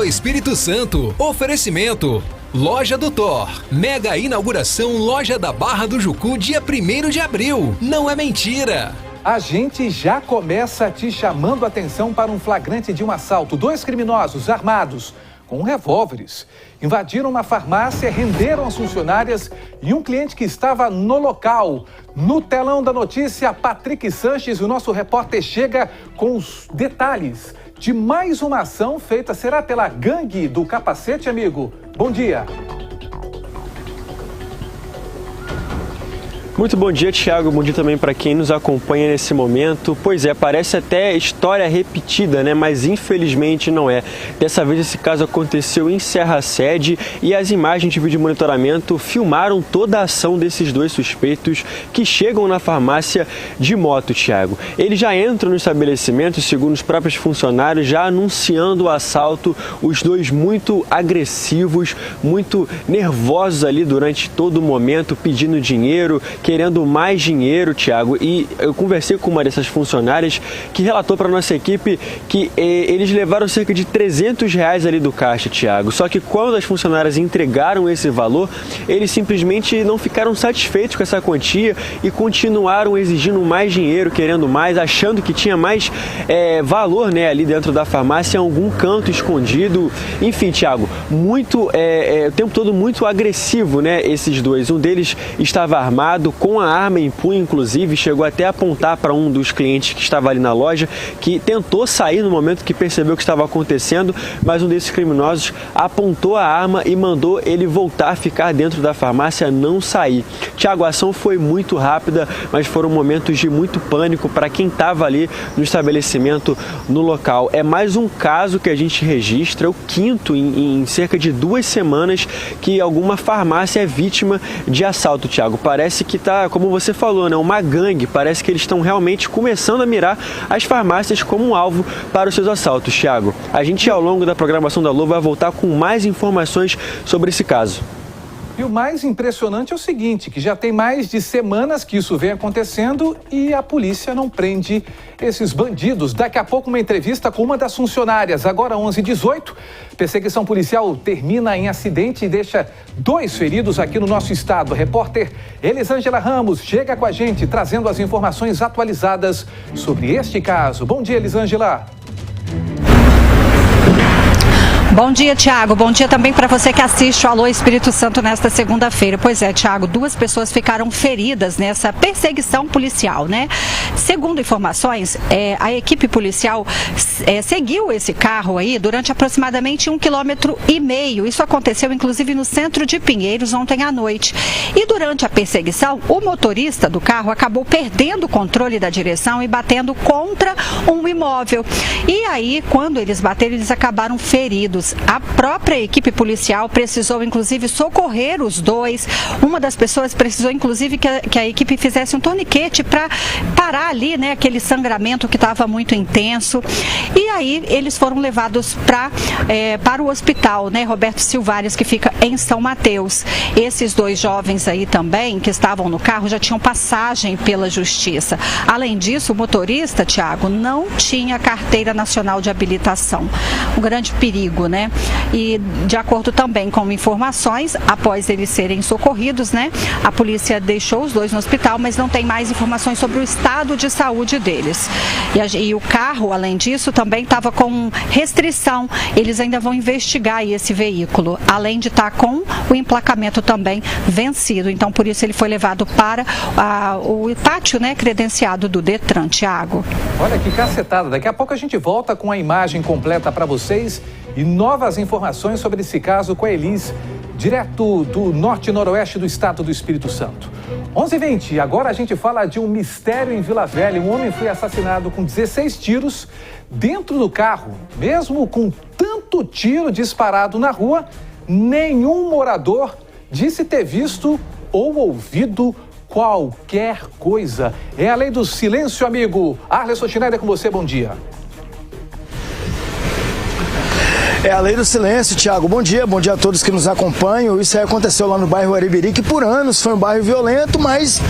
Espírito Santo. Oferecimento. Loja do Thor. Mega inauguração Loja da Barra do Jucu, dia 1º de abril. Não é mentira. A gente já começa te chamando a atenção para um flagrante de um assalto. 2 criminosos armados com revólveres invadiram uma farmácia, renderam as funcionárias e um cliente que estava no local. No telão da notícia, Patrick Sanches, o nosso repórter, chega com os detalhes de mais uma ação feita, será pela gangue do capacete, amigo? Bom dia. Muito bom dia, Thiago. Bom dia também para quem nos acompanha nesse momento. Pois é, parece até história repetida, né? Mas infelizmente não é. Dessa vez esse caso aconteceu em Serra Sede e as imagens de vídeo monitoramento filmaram toda a ação desses 2 suspeitos que chegam na farmácia de moto, Thiago. Eles já entram no estabelecimento, segundo os próprios funcionários, já anunciando o assalto, os 2 muito agressivos, muito nervosos ali durante todo o momento, pedindo dinheiro, querendo mais dinheiro, Thiago. E eu conversei com uma dessas funcionárias que relatou para nossa equipe que eles levaram cerca de R$300 ali do caixa, Thiago. Só que quando as funcionárias entregaram esse valor, eles simplesmente não ficaram satisfeitos com essa quantia e continuaram exigindo mais dinheiro, querendo mais, achando que tinha mais valor, né, ali dentro da farmácia, em algum canto escondido. Enfim, Thiago, muito, o tempo todo muito agressivo, né, esses 2. Um deles estava armado, com a arma em punho, inclusive, chegou até a apontar para um dos clientes que estava ali na loja, que tentou sair no momento que percebeu o que estava acontecendo, mas um desses criminosos apontou a arma e mandou ele voltar a ficar dentro da farmácia, não sair. Tiago, a ação foi muito rápida, mas foram momentos de muito pânico para quem estava ali no estabelecimento, no local. É mais um caso que a gente registra, o 5º em cerca de 2 semanas que alguma farmácia é vítima de assalto, Tiago. Parece que tá, como você falou, né, uma gangue. Parece que eles estão realmente começando a mirar as farmácias como um alvo para os seus assaltos, Thiago. A gente, ao longo da programação da Lua, vai voltar com mais informações sobre esse caso. E o mais impressionante é o seguinte, que já tem mais de semanas que isso vem acontecendo e a polícia não prende esses bandidos. Daqui a pouco uma entrevista com uma das funcionárias. Agora 11h18, perseguição policial termina em acidente e deixa 2 feridos aqui no nosso estado. A repórter Elisângela Ramos chega com a gente trazendo as informações atualizadas sobre este caso. Bom dia, Elisângela. Bom dia, Thiago. Bom dia também para você que assiste o Alô Espírito Santo nesta segunda-feira. Pois é, Thiago, 2 pessoas ficaram feridas nessa perseguição policial, né? Segundo informações, a equipe policial seguiu esse carro aí durante aproximadamente 1,5 km. Isso aconteceu, inclusive, no centro de Pinheiros ontem à noite. E durante a perseguição, o motorista do carro acabou perdendo o controle da direção e batendo contra um imóvel. E aí, quando eles bateram, eles acabaram feridos. A própria equipe policial precisou, inclusive, socorrer os 2. Uma das pessoas precisou, inclusive, que a equipe fizesse um torniquete para parar ali, né, aquele sangramento que estava muito intenso. E aí eles foram levados para o hospital, né, Roberto Silvares, que fica em São Mateus. Esses 2 jovens aí também, que estavam no carro, já tinham passagem pela justiça. Além disso, o motorista, Thiago, não tinha carteira nacional de habilitação. Um grande perigo, né? E de acordo também com informações, após eles serem socorridos, né, a polícia deixou os 2 no hospital, mas não tem mais informações sobre o estado de saúde deles. E o carro, além disso, também estava com restrição. Eles ainda vão investigar esse veículo, além de estar com o emplacamento também vencido. Então, por isso ele foi levado para o pátio, né, credenciado do Detran, Thiago. Olha que cacetada. Daqui a pouco a gente volta com a imagem completa para vocês e novas informações sobre esse caso com a Elis, direto do norte e noroeste do estado do Espírito Santo. 11h20, agora a gente fala de um mistério em Vila Velha. Um homem foi assassinado com 16 tiros dentro do carro. Mesmo com tanto tiro disparado na rua, nenhum morador disse ter visto ou ouvido qualquer coisa. É a lei do silêncio, amigo. Arleson Schneider com você, bom dia. É a lei do silêncio, Thiago. Bom dia a todos que nos acompanham. Isso aí aconteceu lá no bairro Aribiri, que por anos foi um bairro violento, mas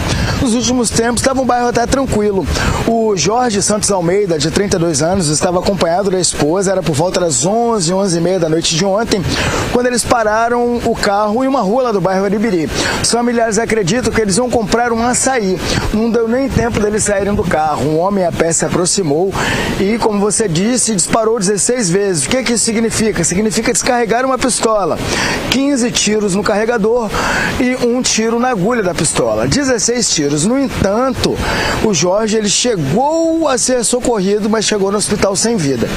nos últimos tempos estava um bairro até tranquilo. O Jorge Santos Almeida, de 32 anos, estava acompanhado da esposa, era por volta das 11h da noite de ontem, quando eles pararam o carro em uma rua lá do bairro Aribiri. Os familiares acreditam que eles iam comprar um açaí. Não deu nem tempo deles saírem do carro. Um homem a pé se aproximou e, como você disse, disparou 16 vezes. O que isso significa? Significa descarregar uma pistola. 15 tiros no carregador e um tiro na agulha da pistola. 16 tiros. No entanto, o Jorge ele chegou a ser socorrido, mas chegou no hospital sem vida.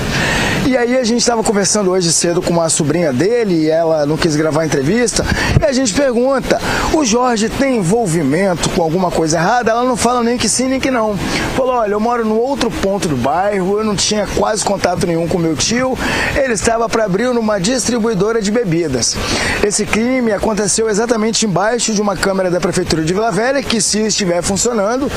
E aí a gente estava conversando hoje cedo com uma sobrinha dele e ela não quis gravar a entrevista. E a gente pergunta, o Jorge tem envolvimento com alguma coisa errada? Ela não fala nem que sim, nem que não. Falou, olha, eu moro no outro ponto do bairro, eu não tinha quase contato nenhum com meu tio, ele estava para abrir numa distribuidora de bebidas. Esse crime aconteceu exatamente embaixo de uma câmera da Prefeitura de Vila Velha, que se estiver funcionando,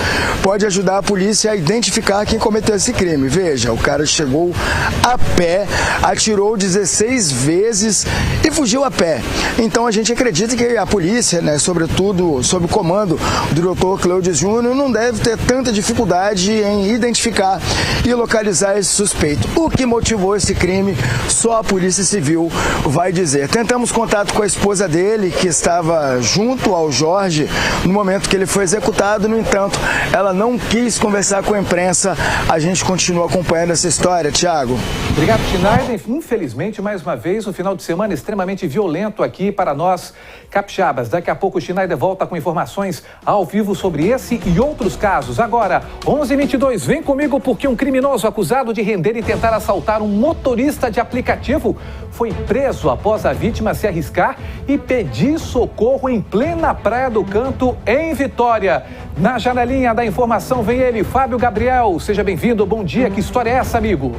pode ajudar a polícia a identificar quem cometeu esse crime. Veja, o cara chegou a pé, atirou 16 vezes e fugiu a pé. Então a gente acredita que a polícia, né, sobretudo sob o comando do Dr. Cleudes Júnior, não deve ter tanta dificuldade em identificar e localizar esse suspeito. O que motivou esse crime, só a Polícia Civil vai dizer. Tentamos contato com a esposa dele, que estava junto ao Jorge no momento que ele foi executado, no entanto, ela não quis conversar com a imprensa. A gente continua acompanhando essa história, Thiago. Obrigado, Schneider. Infelizmente, mais uma vez, um final de semana extremamente violento aqui para nós, capixabas. Daqui a pouco o Schneider volta com informações ao vivo sobre esse e outros casos. Agora, 11h22, vem comigo porque um criminoso acusado de render e tentar assaltar um motorista de aplicativo foi preso após a vítima se arriscar e pedir socorro em plena Praia do Canto, em Vitória. Na janelinha da informação vem ele, Fábio Gabriel. Seja bem-vindo, bom dia. Que história é essa, amigo?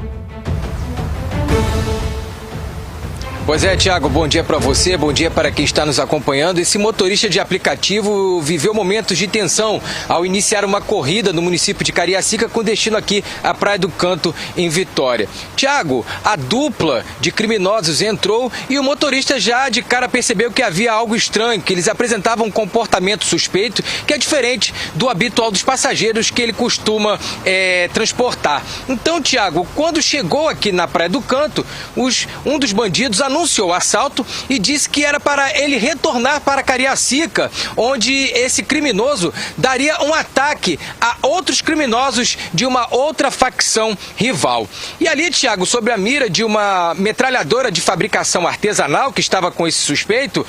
Pois é, Thiago, bom dia para você, bom dia para quem está nos acompanhando. Esse motorista de aplicativo viveu momentos de tensão ao iniciar uma corrida no município de Cariacica com destino aqui à Praia do Canto, em Vitória. Thiago, a dupla de criminosos entrou e o motorista já de cara percebeu que havia algo estranho, que eles apresentavam um comportamento suspeito que é diferente do habitual dos passageiros que ele costuma transportar. Então, Thiago, quando chegou aqui na Praia do Canto, um dos bandidos anunciou o assalto e disse que era para ele retornar para Cariacica, onde esse criminoso daria um ataque a outros criminosos de uma outra facção rival. E ali, Thiago, sob a mira de uma metralhadora de fabricação artesanal que estava com esse suspeito,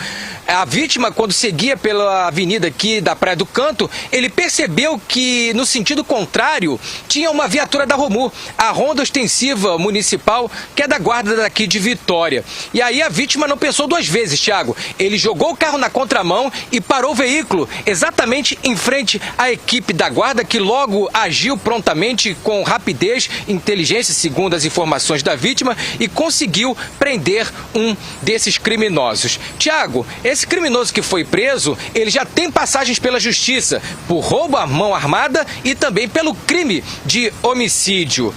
a vítima, quando seguia pela avenida aqui da Praia do Canto, ele percebeu que no sentido contrário tinha uma viatura da Romu, a Ronda Ostensiva Municipal, que é da guarda daqui de Vitória. E aí a vítima não pensou duas vezes, Thiago. Ele jogou o carro na contramão e parou o veículo exatamente em frente à equipe da guarda, que logo agiu prontamente com rapidez e inteligência, segundo as informações da vítima, e conseguiu prender um desses criminosos. Thiago, esse criminoso que foi preso, ele já tem passagens pela justiça por roubo à mão armada e também pelo crime de homicídio.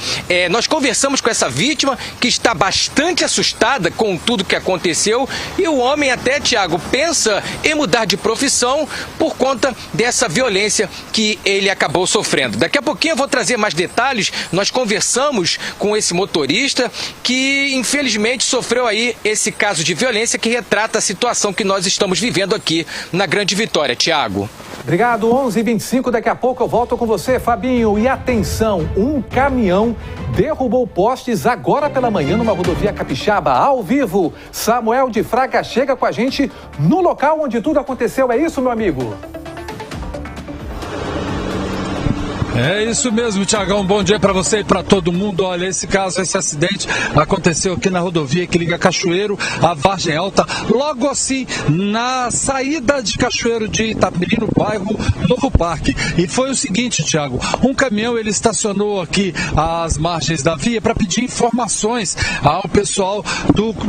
Nós conversamos com essa vítima, que está bastante assustada com tudo que aconteceu, e o homem até, Thiago, pensa em mudar de profissão por conta dessa violência que ele acabou sofrendo. Daqui a pouquinho eu vou trazer mais detalhes. Nós conversamos com esse motorista que infelizmente sofreu aí esse caso de violência que retrata a situação que nós estamos vivendo aqui na Grande Vitória, Thiago. Obrigado, 11h25, daqui a pouco eu volto com você, Fabinho. E atenção, um caminhão derrubou postes agora pela manhã numa rodovia capixaba, ao vivo. Samuel de Fraga chega com a gente no local onde tudo aconteceu. É isso, meu amigo? É isso mesmo, Tiagão. Bom dia para você e para todo mundo. Olha, esse acidente aconteceu aqui na rodovia que liga Cachoeiro a Vargem Alta, logo assim na saída de Cachoeiro de Itapiri, no bairro Novo Parque. E foi o seguinte, Tiago, um caminhão ele estacionou aqui às margens da via para pedir informações ao pessoal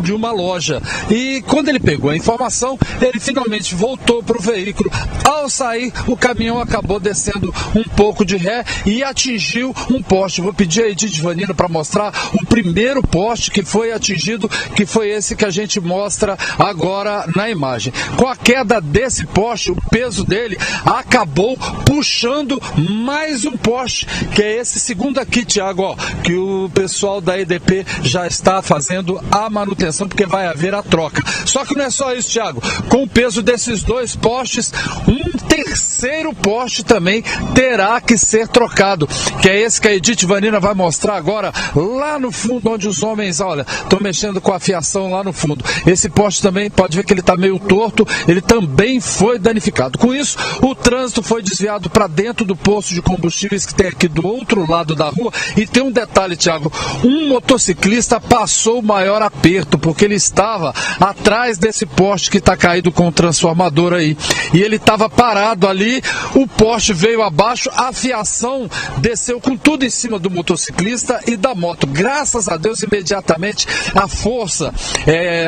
de uma loja. E quando ele pegou a informação, ele finalmente voltou para o veículo. Ao sair, o caminhão acabou descendo um pouco de ré e atingiu um poste. Vou pedir a Edith Vanino para mostrar o primeiro poste que foi atingido, que foi esse que a gente mostra agora na imagem. Com a queda desse poste, o peso dele acabou puxando mais um poste, que é esse segundo aqui, Tiago, ó, que o pessoal da EDP já está fazendo a manutenção, porque vai haver a troca. Só que não é só isso, Tiago. Com o peso desses dois postes, um terceiro poste também terá que ser trocado, que é esse que a Edith Vanina vai mostrar agora, lá no fundo, onde os homens, olha, estão mexendo com a fiação lá no fundo. Esse poste também, pode ver que ele está meio torto, ele também foi danificado. Com isso, o trânsito foi desviado para dentro do posto de combustíveis que tem aqui do outro lado da rua. E tem um detalhe, Tiago, um motociclista passou o maior aperto, porque ele estava atrás desse poste que está caído com o transformador aí. E ele estava parado ali, o poste veio abaixo, a fiação desceu com tudo em cima do motociclista e da moto. Graças a Deus, imediatamente, a força,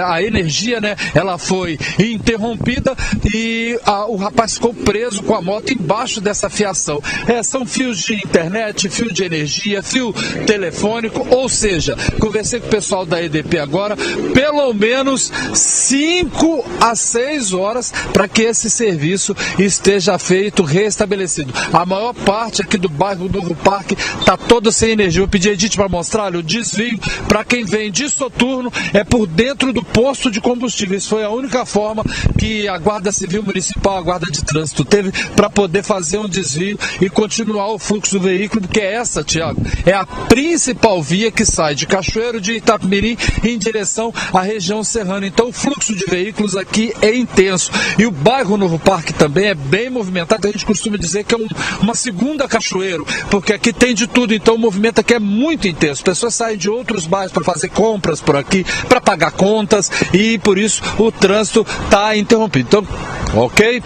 a energia, né, ela foi interrompida e o rapaz ficou preso com a moto embaixo dessa fiação. São fios de internet, fio de energia, fio telefônico, ou seja, conversei com o pessoal da EDP agora, pelo menos 5 a 6 horas para que esse serviço esteja feito, restabelecido. A maior parte aqui do bairro Novo Parque está toda sem energia. Eu pedi a Edith para mostrar, olha, o desvio para quem vem de Soturno é por dentro do posto de combustíveis. Foi a única forma que a Guarda Civil Municipal, a Guarda de Trânsito, teve para poder fazer um desvio e continuar o fluxo do veículo, porque essa, Tiago, é a principal via que sai de Cachoeiro de Itapemirim em direção à região serrana. Então o fluxo de veículos aqui é intenso. E o bairro Novo Parque também é bem movimentado. A gente costuma dizer que é uma segunda Cachoeiro, porque aqui tem de tudo. Então o movimento aqui é muito intenso. Pessoas saem de outros bairros para fazer compras por aqui, para pagar contas, e por isso o trânsito está interrompido. Então, ok?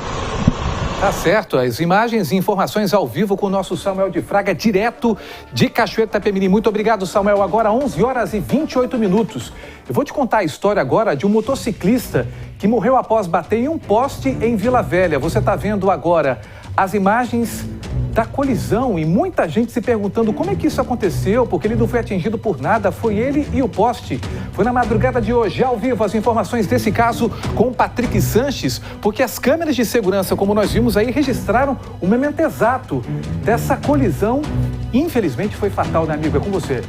Tá certo, as imagens e informações ao vivo com o nosso Samuel de Fraga, direto de Cachoeiro de Itapemirim. Muito obrigado, Samuel. Agora 11 horas e 28 minutos. Eu vou te contar a história agora de um motociclista que morreu após bater em um poste em Vila Velha. Você está vendo agora as imagens da colisão e muita gente se perguntando como é que isso aconteceu, porque ele não foi atingido por nada, foi ele e o poste. Foi na madrugada de hoje, ao vivo, as informações desse caso com o Patrick Sanches, porque as câmeras de segurança, como nós vimos aí, registraram o momento exato dessa colisão. Infelizmente foi fatal, né, amigo? É com você.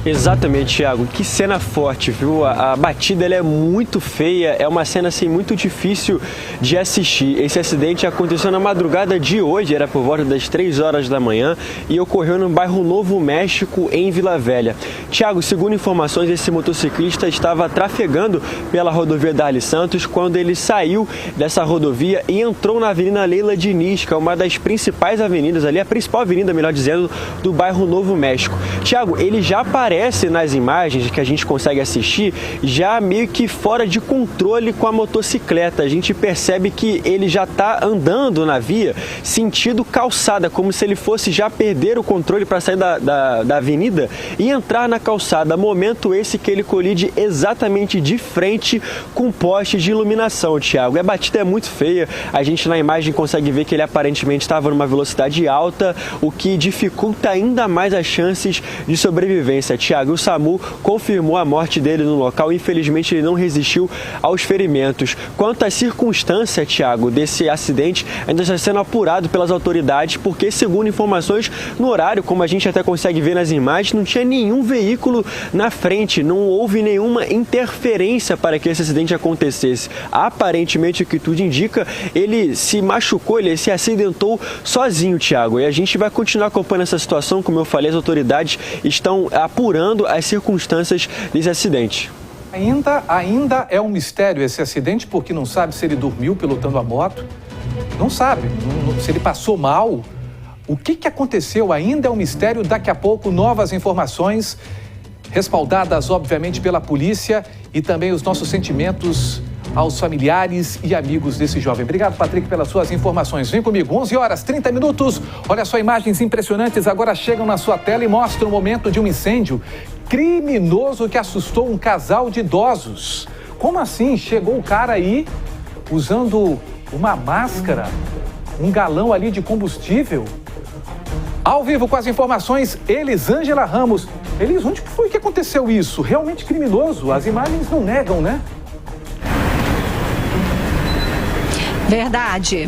Exatamente, Thiago. Que cena forte, viu? A batida ela é muito feia, é uma cena assim muito difícil de assistir. Esse acidente aconteceu na madrugada de hoje, era por volta das 3 horas da manhã e ocorreu no bairro Novo México, em Vila Velha. Thiago, segundo informações, esse motociclista estava trafegando pela rodovia Darly Santos quando ele saiu dessa rodovia e entrou na Avenida Leila Diniz, que é uma das principais avenidas ali, a principal avenida, melhor dizendo, do bairro Novo México. Thiago, ele já aparece nas imagens que a gente consegue assistir já meio que fora de controle com a motocicleta. A gente percebe que ele já está andando na via sentido calçada, como se ele fosse já perder o controle para sair da avenida e entrar na calçada. Momento esse que ele colide exatamente de frente com postes de iluminação, Thiago. A batida é muito feia. A gente na imagem consegue ver que ele aparentemente estava numa velocidade alta, o que dificulta ainda mais as chances de sobrevivência. Thiago, o SAMU confirmou a morte dele no local. Infelizmente, ele não resistiu aos ferimentos. Quanto à circunstância, Thiago, desse acidente, ainda está sendo apurado pelas autoridades, porque, segundo informações, no horário, como a gente até consegue ver nas imagens, não tinha nenhum veículo na frente, não houve nenhuma interferência para que esse acidente acontecesse. Aparentemente, o que tudo indica, ele se machucou, ele se acidentou sozinho, Thiago. E a gente vai continuar acompanhando essa situação. Como eu falei, as autoridades estão apurando as circunstâncias desse acidente. Ainda é um mistério esse acidente, porque não sabe se ele dormiu pilotando a moto, não sabe se ele passou mal. O que aconteceu ainda é um mistério. Daqui a pouco, novas informações, respaldadas, obviamente, pela polícia, e também os nossos sentimentos aos familiares e amigos desse jovem. Obrigado, Patrick, pelas suas informações. Vem comigo, 11 horas, 30 minutos. Olha só, imagens impressionantes agora chegam na sua tela e mostram o momento de um incêndio criminoso que assustou um casal de idosos. Como assim? Chegou o cara aí usando uma máscara, um galão ali de combustível. Ao vivo com as informações, Elisângela Ramos. Elis, onde foi que aconteceu isso? Realmente criminoso. As imagens não negam, né? Verdade.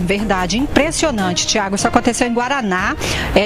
Impressionante, Tiago. Isso aconteceu em Guaraná,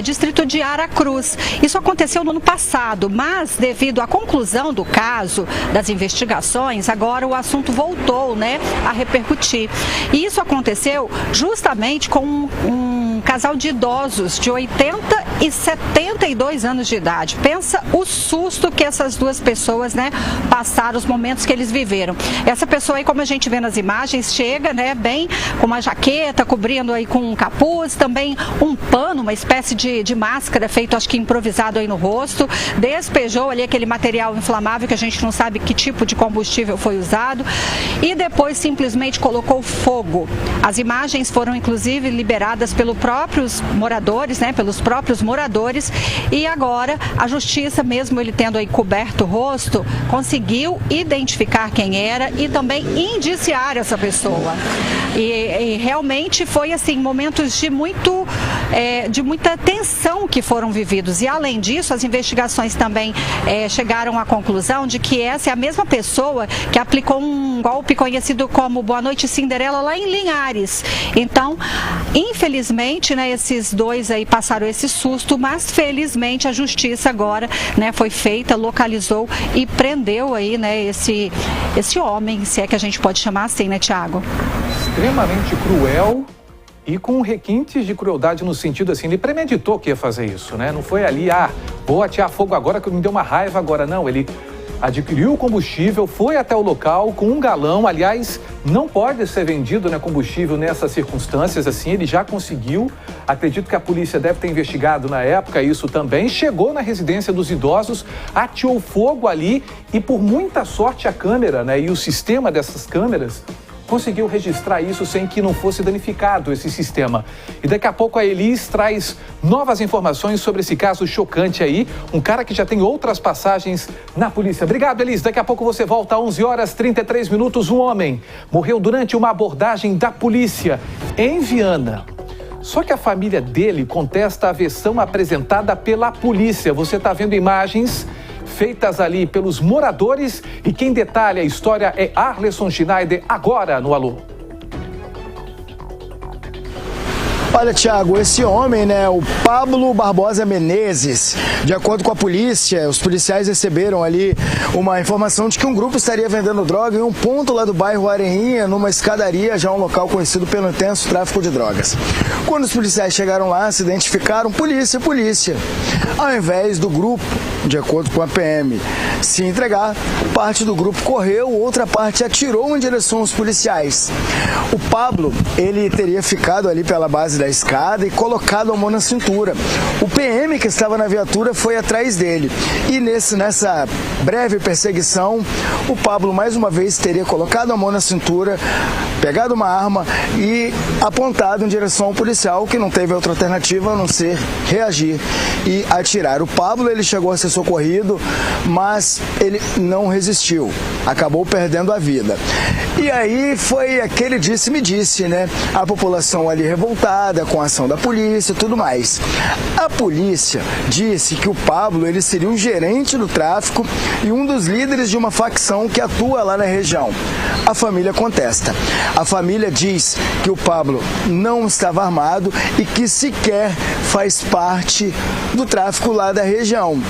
distrito de Aracruz. Isso aconteceu no ano passado, mas devido à conclusão do caso, das investigações, agora o assunto voltou, né, a repercutir. E isso aconteceu justamente com um casal de idosos de 80 e 72 anos de idade. Pensa o susto que essas duas pessoas, né, passaram, os momentos que eles viveram. Essa pessoa aí, como a gente vê nas imagens, chega, né, bem com uma jaqueta, cobrindo aí com um capuz, também um pano, uma espécie de máscara feito, acho que improvisado aí no rosto, despejou ali aquele material inflamável que a gente não sabe que tipo de combustível foi usado e depois simplesmente colocou fogo. As imagens foram inclusive liberadas pelos próprios moradores, né, e agora a justiça, mesmo ele tendo aí coberto o rosto, conseguiu identificar quem era e também indiciar essa pessoa. E realmente foi assim, momentos de muita tensão que foram vividos. E além disso, as investigações também chegaram à conclusão de que essa é a mesma pessoa que aplicou um golpe conhecido como Boa Noite Cinderela lá em Linhares. Então, infelizmente, né, esses dois aí passaram esse susto, mas felizmente a justiça agora, né, foi feita, localizou e prendeu aí, né, esse homem, se é que a gente pode chamar assim, né, Tiago? Extremamente cruel e com requintes de crueldade no sentido assim, ele premeditou que ia fazer isso, né? Não foi ali, vou atear fogo agora que me deu uma raiva agora, não. Ele adquiriu o combustível, foi até o local com um galão, aliás, não pode ser vendido, né, combustível nessas circunstâncias, assim, ele já conseguiu, acredito que a polícia deve ter investigado na época isso também, chegou na residência dos idosos, ateou fogo ali e por muita sorte a câmera, né, e o sistema dessas câmeras conseguiu registrar isso sem que não fosse danificado esse sistema. E daqui a pouco a Elis traz novas informações sobre esse caso chocante aí, um cara que já tem outras passagens na polícia. Obrigado, Elis. Daqui a pouco você volta, 11h33. Um homem morreu durante uma abordagem da polícia em Viana. Só que a família dele contesta a versão apresentada pela polícia. Você está vendo imagens feitas ali pelos moradores e quem detalha a história é Arleson Schneider, agora no Alô. Olha, Tiago, esse homem, né, o Pablo Barbosa Menezes, de acordo com a polícia, os policiais receberam ali uma informação de que um grupo estaria vendendo droga em um ponto lá do bairro Areinha, numa escadaria, já um local conhecido pelo intenso tráfico de drogas. Quando os policiais chegaram lá, se identificaram, polícia. Ao invés do grupo, de acordo com a PM, se entregar, parte do grupo correu, outra parte atirou em direção aos policiais. O Pablo, ele teria ficado ali pela base da escada e colocado a mão na cintura. O PM que estava na viatura foi atrás dele. E nessa breve perseguição, o Pablo mais uma vez teria colocado a mão na cintura, pegado uma arma e apontado em direção ao policial, que não teve outra alternativa a não ser reagir e atirar. O Pablo, ele chegou a ser socorrido, mas ele não resistiu, acabou perdendo a vida. E aí foi aquele disse-me-disse, né? A população ali revoltada com a ação da polícia e tudo mais. A polícia disse que o Pablo, ele seria um gerente do tráfico e um dos líderes de uma facção que atua lá na região. A família contesta. A família diz que o Pablo não estava armado e que sequer faz parte do tráfico lá da região.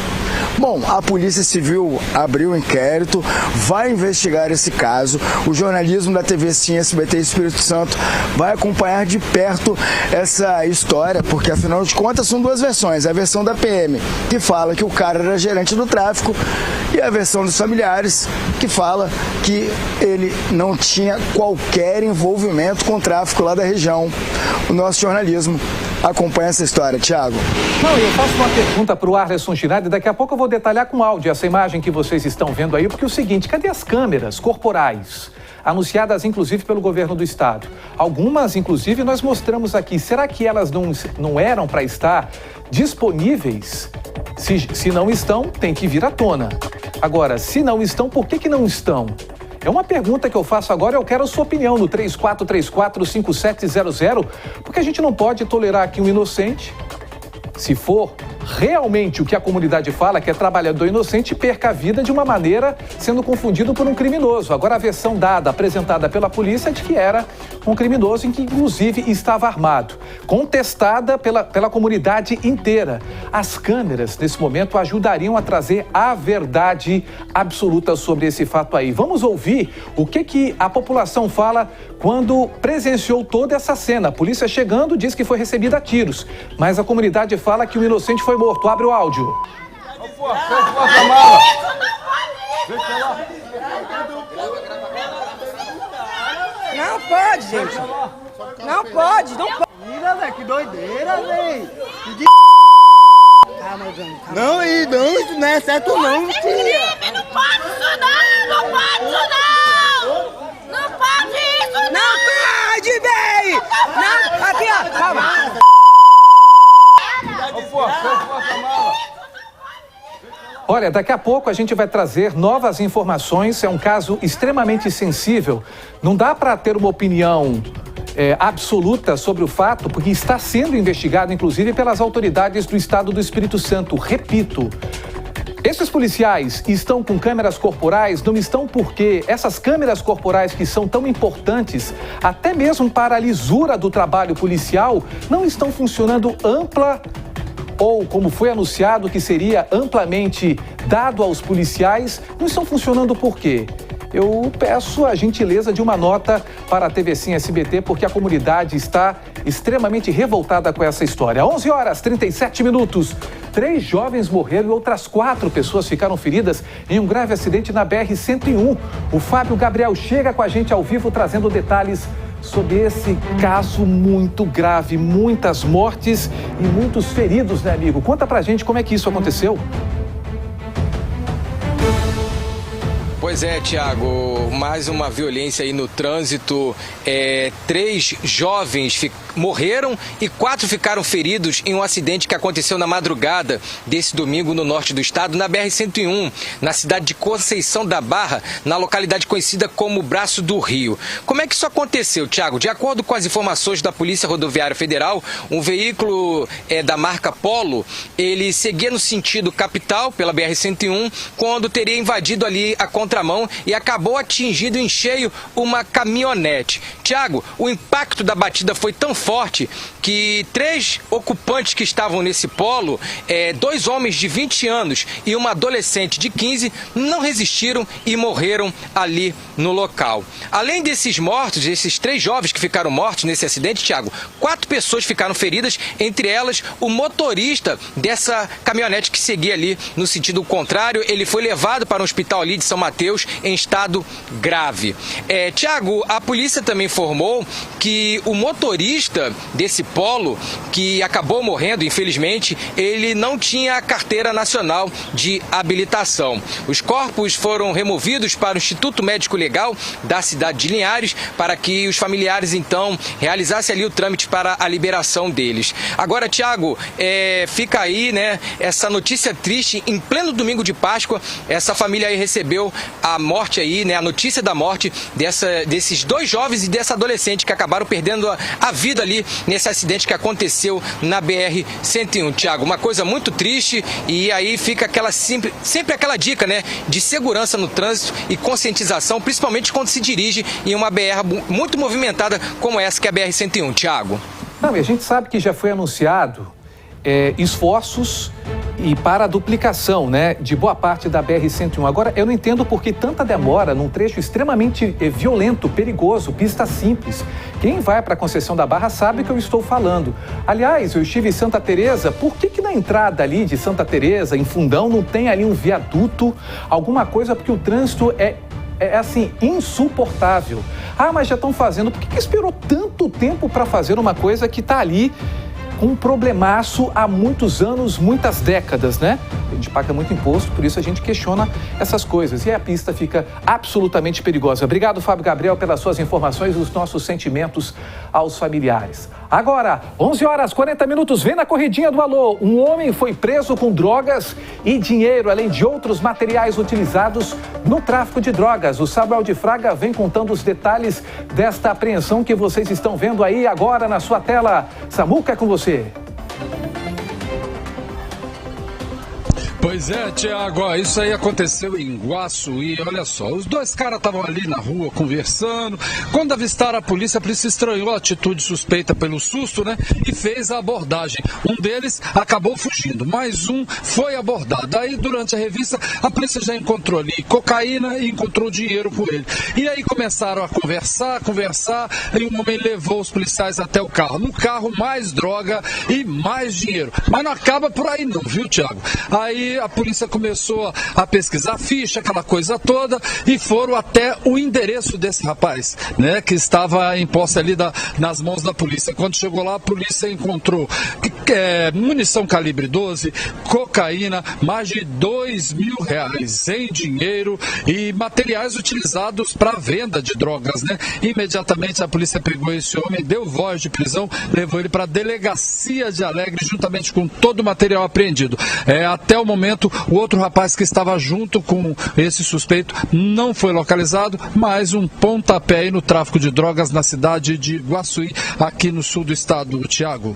Bom, a Polícia Civil abriu um inquérito, vai investigar esse caso. O jornalismo da TV Sim, SBT Espírito Santo vai acompanhar de perto essa história, porque afinal de contas são duas versões. A versão da PM, que fala que o cara era gerente do tráfico, e a versão dos familiares, que fala que ele não tinha qualquer envolvimento com o tráfico lá da região. O nosso jornalismo acompanha essa história, Tiago. Não, eu faço uma pergunta para o Arleson Schneider, daqui a pouco eu vou detalhar com áudio essa imagem que vocês estão vendo aí, porque é o seguinte, cadê as câmeras corporais? Anunciadas inclusive pelo governo do estado. Algumas, inclusive, nós mostramos aqui. Será que elas não eram para estar disponíveis? Se não estão, tem que vir à tona. Agora, se não estão, por que não estão? É uma pergunta que eu faço agora, eu quero a sua opinião no 3434-5700, porque a gente não pode tolerar aqui um inocente se for realmente o que a comunidade fala, que é trabalhador inocente, perca a vida de uma maneira sendo confundido por um criminoso. Agora, a versão apresentada pela polícia é de que era um criminoso em que, inclusive, estava armado, contestada pela comunidade inteira. As câmeras, nesse momento, ajudariam a trazer a verdade absoluta sobre esse fato aí. Vamos ouvir o que a população fala quando presenciou toda essa cena. A polícia chegando diz que foi recebida a tiros, mas a comunidade fala que o inocente foi morto. Abre o áudio. Não pode, gente. Não pode, não pode. Mentira, velho, que doideira, velho. Calma, João. Não, isso não é certo não, tia. Não pode isso não, não pode isso não. Não pode isso não. Não pode, velho. Não, aqui, ó, calma. Olha, daqui a pouco a gente vai trazer novas informações. É um caso extremamente sensível. Não dá para ter uma opinião absoluta sobre o fato, porque está sendo investigado, inclusive, pelas autoridades do Estado do Espírito Santo. Repito, esses policiais estão com câmeras corporais, não estão porque essas câmeras corporais que são tão importantes, até mesmo para a lisura do trabalho policial, não estão funcionando ampla ou, como foi anunciado, que seria amplamente dado aos policiais, não estão funcionando por quê? Eu peço a gentileza de uma nota para a TV Sim SBT, porque a comunidade está extremamente revoltada com essa história. 11h37. 3 jovens morreram e outras 4 pessoas ficaram feridas em um grave acidente na BR-101. O Fábio Gabriel chega com a gente ao vivo trazendo detalhes sobre esse caso muito grave. Muitas mortes e muitos feridos, né, amigo? Conta pra gente como é que isso aconteceu. Pois é, Tiago, mais uma violência aí no trânsito. 3 jovens morreram e 4 ficaram feridos em um acidente que aconteceu na madrugada desse domingo no norte do estado, na BR-101, na cidade de Conceição da Barra, na localidade conhecida como Braço do Rio. Como é que isso aconteceu, Tiago? De acordo com as informações da Polícia Rodoviária Federal, um veículo da marca Polo, ele seguia no sentido capital pela BR-101 quando teria invadido ali a contramão e acabou atingindo em cheio uma caminhonete. Tiago, o impacto da batida foi tão forte que 3 ocupantes que estavam nesse Polo, 2 homens de 20 anos e uma adolescente de 15, não resistiram e morreram ali no local. Além desses mortos, esses 3 jovens que ficaram mortos nesse acidente, Tiago, 4 pessoas ficaram feridas, entre elas o motorista dessa caminhonete que seguia ali no sentido contrário. Ele foi levado para um hospital ali de São Mateus em estado grave. Tiago, a polícia também informou que o motorista desse Polo, que acabou morrendo, infelizmente, ele não tinha a carteira nacional de habilitação. Os corpos foram removidos para o Instituto Médico Legal da cidade de Linhares para que os familiares, então, realizassem ali o trâmite para a liberação deles. Agora, Tiago, fica aí, né, essa notícia triste. Em pleno domingo de Páscoa, essa família aí recebeu a morte aí, né, a notícia da morte desses 2 jovens e dessa adolescente que acabaram perdendo a vida ali nesse acidente que aconteceu na BR-101, Tiago. Uma coisa muito triste, e aí fica sempre aquela dica, né, de segurança no trânsito e conscientização, principalmente quando se dirige em uma BR muito movimentada como essa que é a BR-101, Tiago. Não, e a gente sabe que já foi anunciado esforços e para a duplicação, né, de boa parte da BR-101. Agora, eu não entendo por que tanta demora num trecho extremamente violento, perigoso, pista simples. Quem vai para a Conceição da Barra sabe o que eu estou falando. Aliás, eu estive em Santa Teresa. Por que na entrada ali de Santa Teresa, em Fundão, não tem ali um viaduto, alguma coisa, porque o trânsito é assim, insuportável. Ah, mas já estão fazendo. Por que esperou tanto tempo para fazer uma coisa que está ali com um problemaço há muitos anos, muitas décadas, né? A gente paga muito imposto, por isso a gente questiona essas coisas. E a pista fica absolutamente perigosa. Obrigado, Fábio Gabriel, pelas suas informações e os nossos sentimentos aos familiares. Agora, 11h40, vem na corridinha do Alô. Um homem foi preso com drogas e dinheiro, além de outros materiais utilizados no tráfico de drogas. O Samuel de Fraga vem contando os detalhes desta apreensão que vocês estão vendo aí agora na sua tela. Samuca, é com você. Pois é, Tiago, isso aí aconteceu em Guaçuí, olha só, os dois caras estavam ali na rua conversando, quando avistaram a polícia estranhou a atitude suspeita pelo susto, né, e fez a abordagem. Um deles acabou fugindo, mais um foi abordado. Aí, durante a revista, a polícia já encontrou ali cocaína e encontrou dinheiro com ele. E aí começaram a conversar, e o homem levou os policiais até o carro. No carro, mais droga e mais dinheiro. Mas não acaba por aí não, viu, Tiago? Aí a polícia começou a pesquisar a ficha, aquela coisa toda, e foram até o endereço desse rapaz, né, que estava em posse ali nas mãos da polícia. Quando chegou lá, a polícia encontrou munição calibre 12, cocaína, mais de R$2.000 em dinheiro e materiais utilizados para venda de drogas, né? Imediatamente a polícia pegou esse homem, deu voz de prisão, levou ele para a delegacia de Alegre, juntamente com todo o material apreendido. Até o momento, o outro rapaz que estava junto com esse suspeito não foi localizado, mais um pontapé aí no tráfico de drogas na cidade de Guaçuí, aqui no sul do estado, Tiago.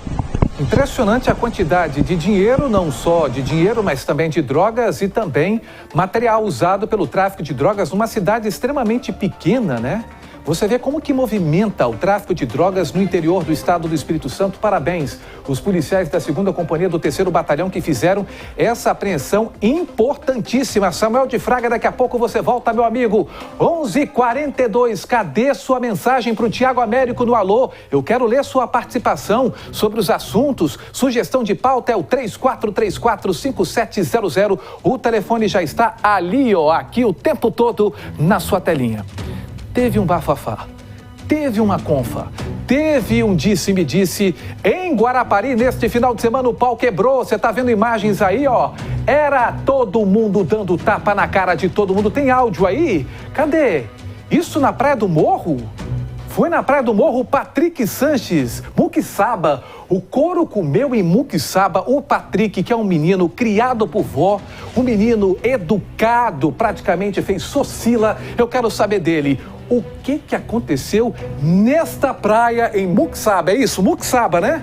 Impressionante a quantidade de dinheiro, não só de dinheiro, mas também de drogas e também material usado pelo tráfico de drogas numa cidade extremamente pequena, né? Você vê como que movimenta o tráfico de drogas no interior do estado do Espírito Santo. Parabéns, os policiais da 2ª Companhia do 3º Batalhão que fizeram essa apreensão importantíssima. Samuel de Fraga, daqui a pouco você volta, meu amigo. 11h42, cadê sua mensagem para o Tiago Américo no Alô? Eu quero ler sua participação sobre os assuntos. Sugestão de pauta é o 3434-5700. O telefone já está ali, aqui o tempo todo na sua telinha. Teve um bafafá, teve uma confa, teve um disse-me-disse em Guarapari neste final de semana. O pau quebrou, você tá vendo imagens aí, Era todo mundo dando tapa na cara de todo mundo. Tem áudio aí? Cadê? Isso na Praia do Morro? Foi na Praia do Morro o Patrick Sanches, Muquissaba. O couro comeu em Muquissaba o Patrick, que é um menino criado por vó, um menino educado, praticamente fez socila. Eu quero saber dele. O que aconteceu nesta praia em Muquissaba? É isso? Muquissaba, né?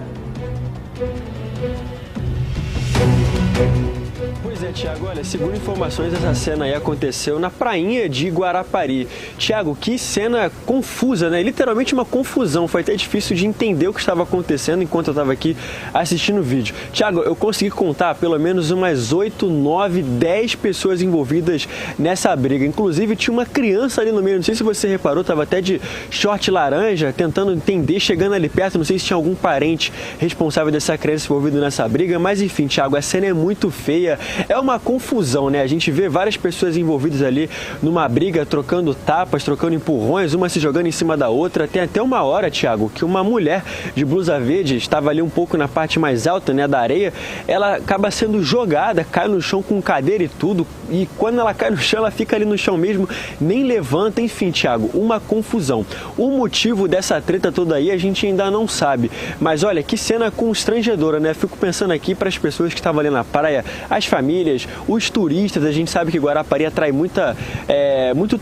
Pois é, Tiago, olha, segundo informações, essa cena aí aconteceu na prainha de Guarapari. Tiago, que cena confusa, né? Literalmente uma confusão. Foi até difícil de entender o que estava acontecendo enquanto eu estava aqui assistindo o vídeo. Tiago, eu consegui contar pelo menos umas 8, 9, 10 pessoas envolvidas nessa briga. Inclusive, tinha uma criança ali no meio. Não sei se você reparou, estava até de short laranja, tentando entender, chegando ali perto. Não sei se tinha algum parente responsável dessa criança envolvida nessa briga. Mas enfim, Tiago, a cena é muito feia. É uma confusão, né? A gente vê várias pessoas envolvidas ali numa briga, trocando tapas, trocando empurrões, uma se jogando em cima da outra. Tem até uma hora, Tiago, que uma mulher de blusa verde estava ali um pouco na parte mais alta, né, da areia. Ela acaba sendo jogada, cai no chão com cadeira e tudo. E quando ela cai no chão, ela fica ali no chão mesmo, nem levanta. Enfim, Tiago, uma confusão. O motivo dessa treta toda aí a gente ainda não sabe. Mas olha, que cena constrangedora, né? Fico pensando aqui para as pessoas que estavam ali na praia, as famílias, os turistas. A gente sabe que Guarapari atrai muito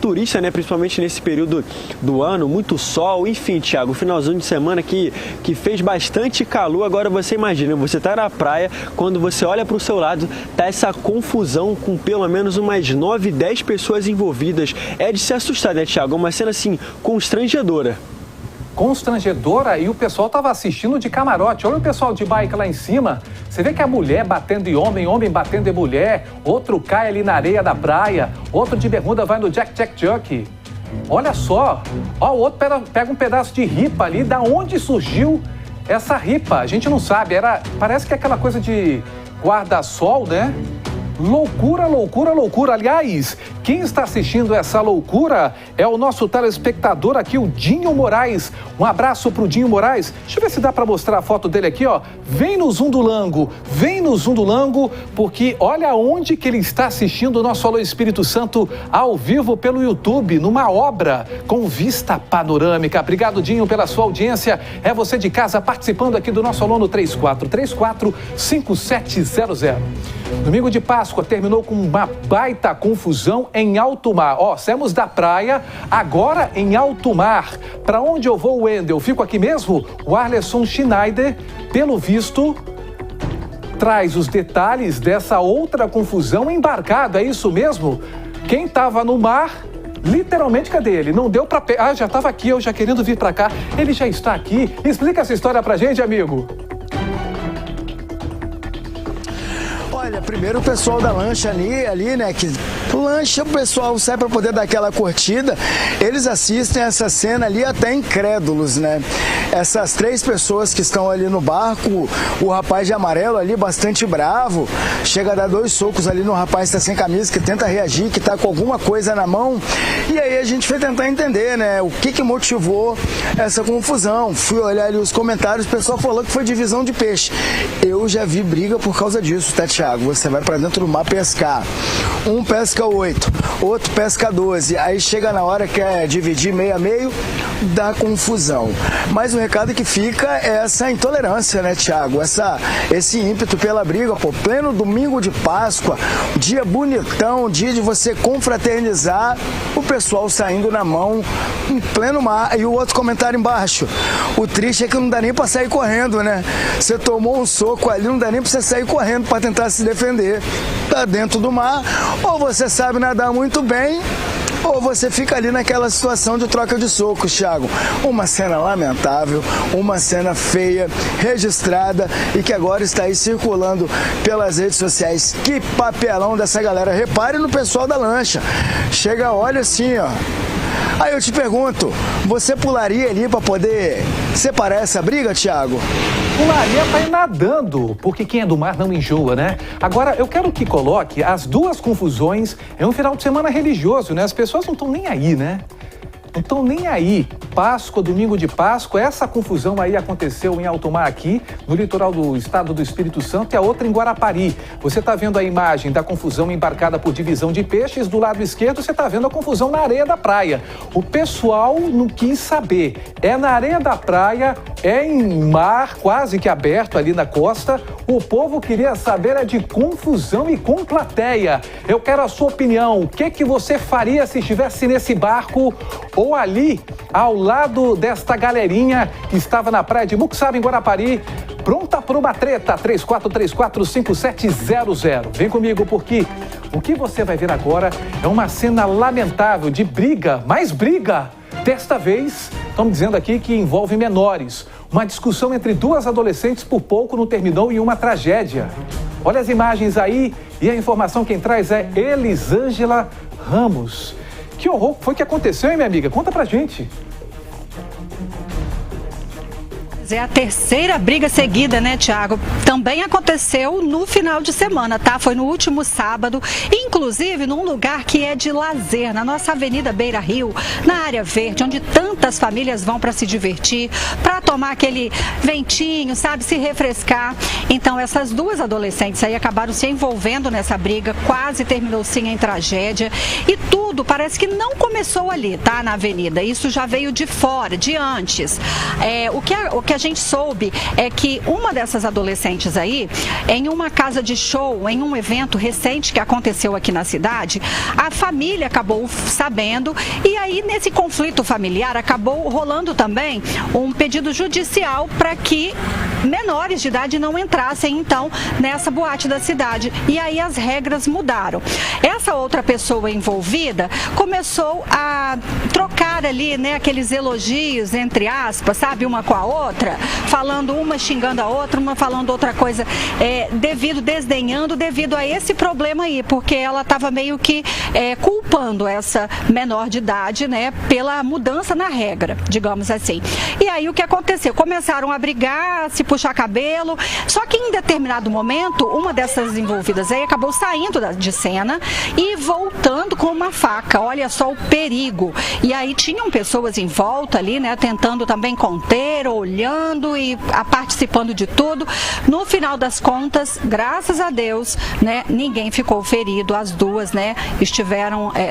turista, né? Principalmente nesse período do ano, muito sol. Enfim, Tiago, finalzinho de semana que fez bastante calor. Agora você imagina, você tá na praia, quando você olha para o seu lado, tá essa confusão com pelo menos umas 9, 10 pessoas envolvidas. É de se assustar, né, Tiago? Uma cena assim, constrangedora. Constrangedora, e o pessoal estava assistindo de camarote. Olha o pessoal de bike lá em cima. Você vê que a mulher batendo em homem, homem batendo em mulher, outro cai ali na areia da praia, outro de bermuda vai no jack. Olha só, o outro pega um pedaço de ripa ali. Da onde surgiu essa ripa? A gente não sabe, parece que é aquela coisa de guarda-sol, né? Loucura, loucura, loucura. Aliás, quem está assistindo essa loucura é o nosso telespectador aqui, o Dinho Moraes. Um abraço pro Dinho Moraes. Deixa eu ver se dá para mostrar a foto dele aqui, Vem no Zoom do Lango, porque olha onde que ele está assistindo o nosso Alô Espírito Santo ao vivo pelo YouTube, numa obra com vista panorâmica. Obrigado, Dinho, pela sua audiência. É você de casa participando aqui do nosso Alô no 3434-5700. Domingo de Páscoa terminou com uma baita confusão em alto mar. Saímos da praia, agora em alto mar. Para onde eu vou, Wendel? Fico aqui mesmo? O Arleson Schneider, pelo visto, traz os detalhes dessa outra confusão embarcado, é isso mesmo? Quem estava no mar, literalmente, cadê ele? Não deu pra... Ah, já estava aqui, eu já querendo vir pra cá. Ele já está aqui. Explica essa história pra gente, amigo. Olha, primeiro o pessoal da lancha ali, né, que lancha, o pessoal sai para poder dar aquela curtida, eles assistem essa cena ali até incrédulos, né? Essas 3 pessoas que estão ali no barco, o rapaz de amarelo ali, bastante bravo, chega a dar 2 socos ali no rapaz que está sem camisa, que tenta reagir, que está com alguma coisa na mão, e aí a gente foi tentar entender, né, o que motivou essa confusão. Fui olhar ali os comentários, o pessoal falou que foi divisão de peixe. Eu já vi briga por causa disso, tá, Thiago? Você vai para dentro do mar pescar, um pesca 8, outro pesca 12, aí chega na hora que quer dividir meio a meio, dá confusão. Mas o recado que fica é essa intolerância, né, Thiago? Esse ímpeto pela briga, pô, pleno domingo de Páscoa, dia bonitão, dia de você confraternizar, o pessoal saindo na mão em pleno mar. E o outro comentário embaixo, o triste é que não dá nem pra sair correndo, né? Você tomou um soco ali, não dá nem pra você sair correndo pra tentar se defender. Tá dentro do mar, ou você sabe nadar muito bem, ou você fica ali naquela situação de troca de socos, Thiago. Uma cena lamentável, uma cena feia, registrada e que agora está aí circulando pelas redes sociais. Que papelão dessa galera. Repare no pessoal da lancha. Chega, olha assim, ó. Aí eu te pergunto, você pularia ali para poder separar essa briga, Thiago? Pularia pra ir nadando, porque quem é do mar não enjoa, né? Agora, eu quero que coloque as 2 confusões em um final de semana religioso, né? As pessoas não estão nem aí, né? Não estão nem aí. Páscoa, domingo de Páscoa, essa confusão aí aconteceu em Alto Mar aqui, no litoral do estado do Espírito Santo, e a outra em Guarapari. Você está vendo a imagem da confusão embarcada por divisão de peixes. Do lado esquerdo, você está vendo a confusão na areia da praia. O pessoal não quis saber. É na areia da praia, é em mar quase que aberto ali na costa. O povo queria saber é de confusão e com plateia. Eu quero a sua opinião. O que você faria se estivesse nesse barco ou ali, ao lado desta galerinha que estava na praia de Muxaba, em Guarapari, pronta para uma treta? 3434-5700. Vem comigo, porque o que você vai ver agora é uma cena lamentável de briga, mais briga. Desta vez, estamos dizendo aqui que envolve menores. Uma discussão entre 2 adolescentes por pouco não terminou em uma tragédia. Olha as imagens aí e a informação quem traz é Elisângela Ramos. Que horror foi que aconteceu, hein, minha amiga? Conta pra gente. É a 3ª briga seguida, né, Thiago? Também aconteceu no final de semana, tá? Foi no último sábado, inclusive num lugar que é de lazer, na nossa Avenida Beira Rio, na área verde, onde tantas famílias vão para se divertir, para tomar aquele ventinho, sabe, se refrescar. Então, essas 2 adolescentes aí acabaram se envolvendo nessa briga, quase terminou sim em tragédia. E tudo parece que não começou ali, tá, na avenida. Isso já veio de fora, de antes. O que a gente soube é que uma dessas adolescentes aí, em uma casa de show, em um evento recente que aconteceu aqui na cidade, a família acabou sabendo e aí nesse conflito familiar acabou rolando também um pedido judicial para que menores de idade não entrassem então nessa boate da cidade. E aí as regras mudaram. Essa outra pessoa envolvida começou a trocar ali, né, aqueles elogios entre aspas, sabe, uma com a outra, falando uma xingando a outra, uma falando outra coisa, desdenhando devido a esse problema aí, porque ela estava meio que culpando essa menor de idade, né, pela mudança na regra, digamos assim. E aí o que aconteceu? Começaram a brigar, se puxar cabelo, só que em determinado momento, uma dessas envolvidas aí acabou saindo de cena e voltando com uma faca. Olha só o perigo. E aí tinham pessoas em volta ali, né, tentando também conter, olhando e participando de tudo. No final das contas, graças a Deus, né, ninguém ficou ferido. As 2, né,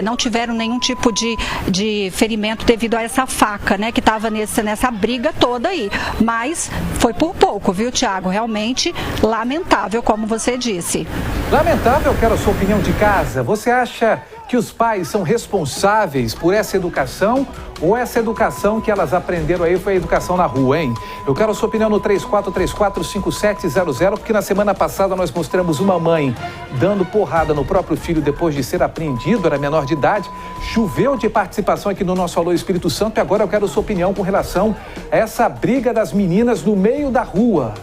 não tiveram nenhum tipo de ferimento devido a essa faca, né, que estava nessa briga toda aí. Mas foi por pouco, viu, Thiago? Realmente lamentável, como você disse. Lamentável, eu quero a sua opinião de casa. Você acha que os pais são responsáveis por essa educação ou essa educação que elas aprenderam aí foi a educação na rua, hein? Eu quero a sua opinião no 3434-5700, porque na semana passada nós mostramos uma mãe dando porrada no próprio filho depois de ser apreendido, era menor de idade. Choveu de participação aqui no nosso Alô Espírito Santo e agora eu quero a sua opinião com relação a essa briga das meninas no meio da rua.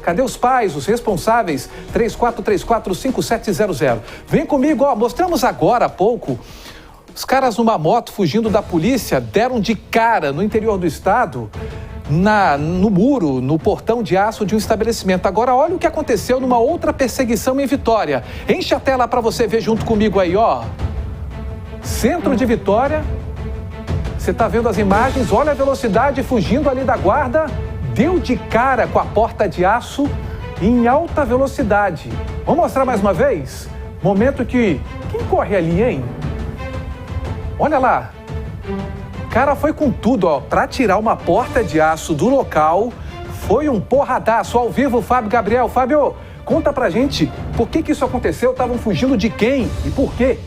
Cadê os pais, os responsáveis? 3434-5700. Vem comigo, ó, mostramos agora há pouco. Os caras numa moto fugindo da polícia deram de cara no interior do estado, no muro, no portão de aço de um estabelecimento. Agora olha o que aconteceu numa outra perseguição em Vitória. Enche a tela para você ver junto comigo aí, ó. Centro de Vitória. Você tá vendo as imagens? Olha a velocidade fugindo ali da guarda. Deu de cara com a porta de aço em alta velocidade. Vamos mostrar mais uma vez? Momento que... Quem corre ali, hein? Olha lá. O cara foi com tudo, ó, pra tirar uma porta de aço do local. Foi um porradaço. Ao vivo, Fábio Gabriel. Fábio, conta pra gente por que isso aconteceu, estavam fugindo de quem e por quê?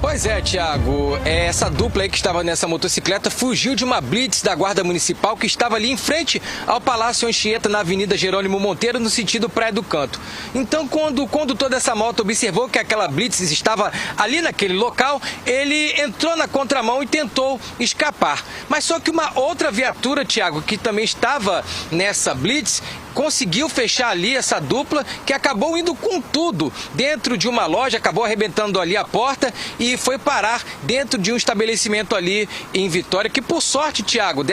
Pois é, Tiago, essa dupla aí que estava nessa motocicleta fugiu de uma blitz da Guarda Municipal que estava ali em frente ao Palácio Anchieta, na Avenida Jerônimo Monteiro, no sentido Praia do Canto. Então, quando o condutor dessa moto observou que aquela blitz estava ali naquele local, ele entrou na contramão e tentou escapar. Mas só que uma outra viatura, Tiago, que também estava nessa blitz, conseguiu fechar ali essa dupla, que acabou indo com tudo dentro de uma loja, acabou arrebentando ali a porta e foi parar dentro de um estabelecimento ali em Vitória, que por sorte, Tiago,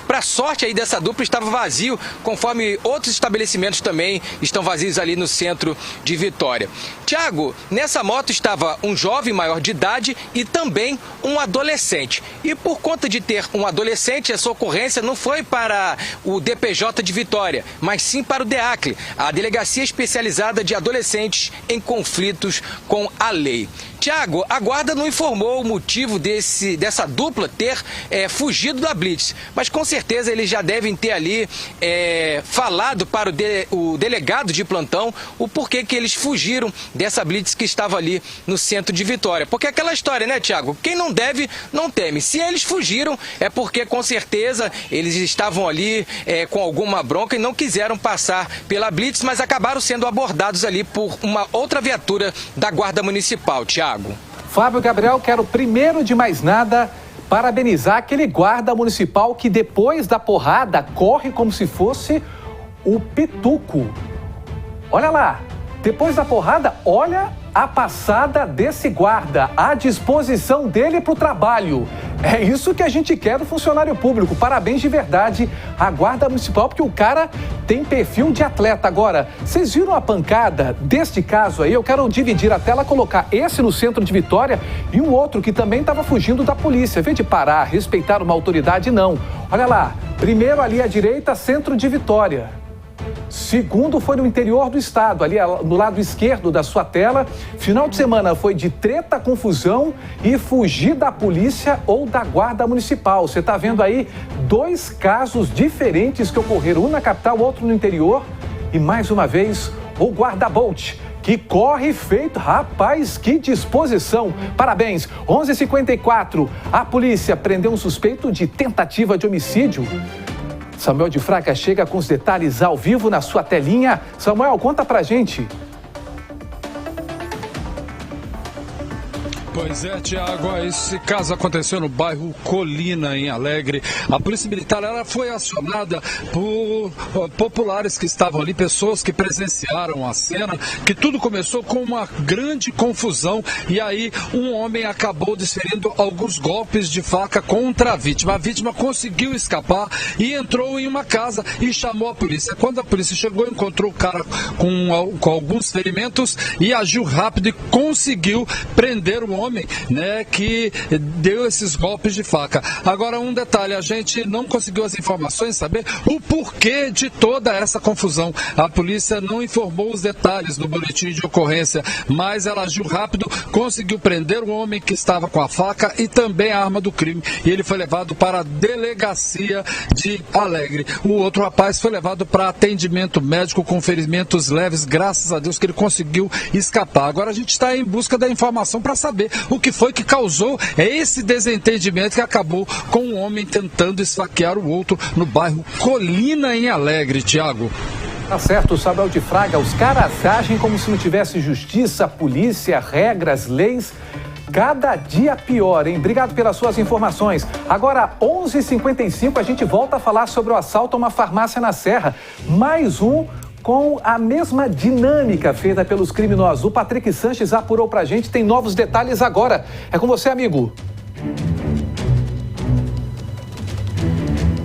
para sorte aí dessa dupla, estava vazio, conforme outros estabelecimentos também estão vazios ali no centro de Vitória. Tiago, nessa moto estava um jovem maior de idade e também um adolescente. E por conta de ter um adolescente, essa ocorrência não foi para o DPJ de Vitória, mas sim para o DEACLE, a Delegacia Especializada de Adolescentes em Conflitos com a Lei. Tiago, a guarda não informou o motivo dessa dupla ter fugido da blitz, mas com certeza eles já devem ter ali falado para o delegado de plantão o porquê que eles fugiram dessa blitz que estava ali no centro de Vitória. Porque aquela história, né, Tiago? Quem não deve, não teme. Se eles fugiram, é porque com certeza eles estavam ali com alguma bronca e não quiseram passar pela blitz, mas acabaram sendo abordados ali por uma outra viatura da Guarda Municipal, Tiago. Fábio Gabriel, quero primeiro de mais nada parabenizar aquele guarda municipal que depois da porrada corre como se fosse o Pituco. Olha lá, depois da porrada, olha a passada desse guarda, a disposição dele para o trabalho. É isso que a gente quer do funcionário público. Parabéns de verdade à Guarda Municipal, porque o cara tem perfil de atleta. Agora, vocês viram a pancada deste caso aí? Eu quero dividir a tela, colocar esse no centro de Vitória e um outro que também estava fugindo da polícia. Em vez de parar, respeitar uma autoridade, não. Olha lá, primeiro ali à direita, centro de Vitória. Segundo foi no interior do estado, ali no lado esquerdo da sua tela. Final de semana foi de treta, confusão e fugir da polícia ou da Guarda Municipal. Você está vendo aí dois casos diferentes que ocorreram, um na capital, outro no interior. E mais uma vez, o guarda-bolt, que corre feito. Rapaz, que disposição. Parabéns. 11h54, a polícia prendeu um suspeito de tentativa de homicídio. Samuel de Fraga chega com os detalhes ao vivo na sua telinha. Samuel, conta pra gente. Pois é, Tiago, esse caso aconteceu no bairro Colina, em Alegre. A polícia militar ela foi acionada por populares que estavam ali, pessoas que presenciaram a cena, que tudo começou com uma grande confusão e aí um homem acabou desferindo alguns golpes de faca contra a vítima. A vítima conseguiu escapar e entrou em uma casa e chamou a polícia. Quando a polícia chegou, encontrou o cara com alguns ferimentos e agiu rápido e conseguiu prender o homem homem, né, que deu esses golpes de faca. Agora, um detalhe, a gente não conseguiu as informações, saber o porquê de toda essa confusão. A polícia não informou os detalhes do boletim de ocorrência, mas ela agiu rápido, conseguiu prender o homem que estava com a faca e também a arma do crime, e ele foi levado para a delegacia de Alegre. O outro rapaz foi levado para atendimento médico com ferimentos leves, graças a Deus que ele conseguiu escapar. Agora a gente está em busca da informação para saber o que foi que causou esse desentendimento que acabou com um homem tentando esfaquear o outro no bairro Colina, em Alegre, Tiago. Tá certo, Sabel de Fraga, os caras agem como se não tivesse justiça, polícia, regras, leis. Cada dia pior, hein? Obrigado pelas suas informações. Agora, 11h55, a gente volta a falar sobre o assalto a uma farmácia na Serra. Mais um com a mesma dinâmica feita pelos criminosos. O Patrick Sanches apurou pra gente, tem novos detalhes agora. É com você, amigo.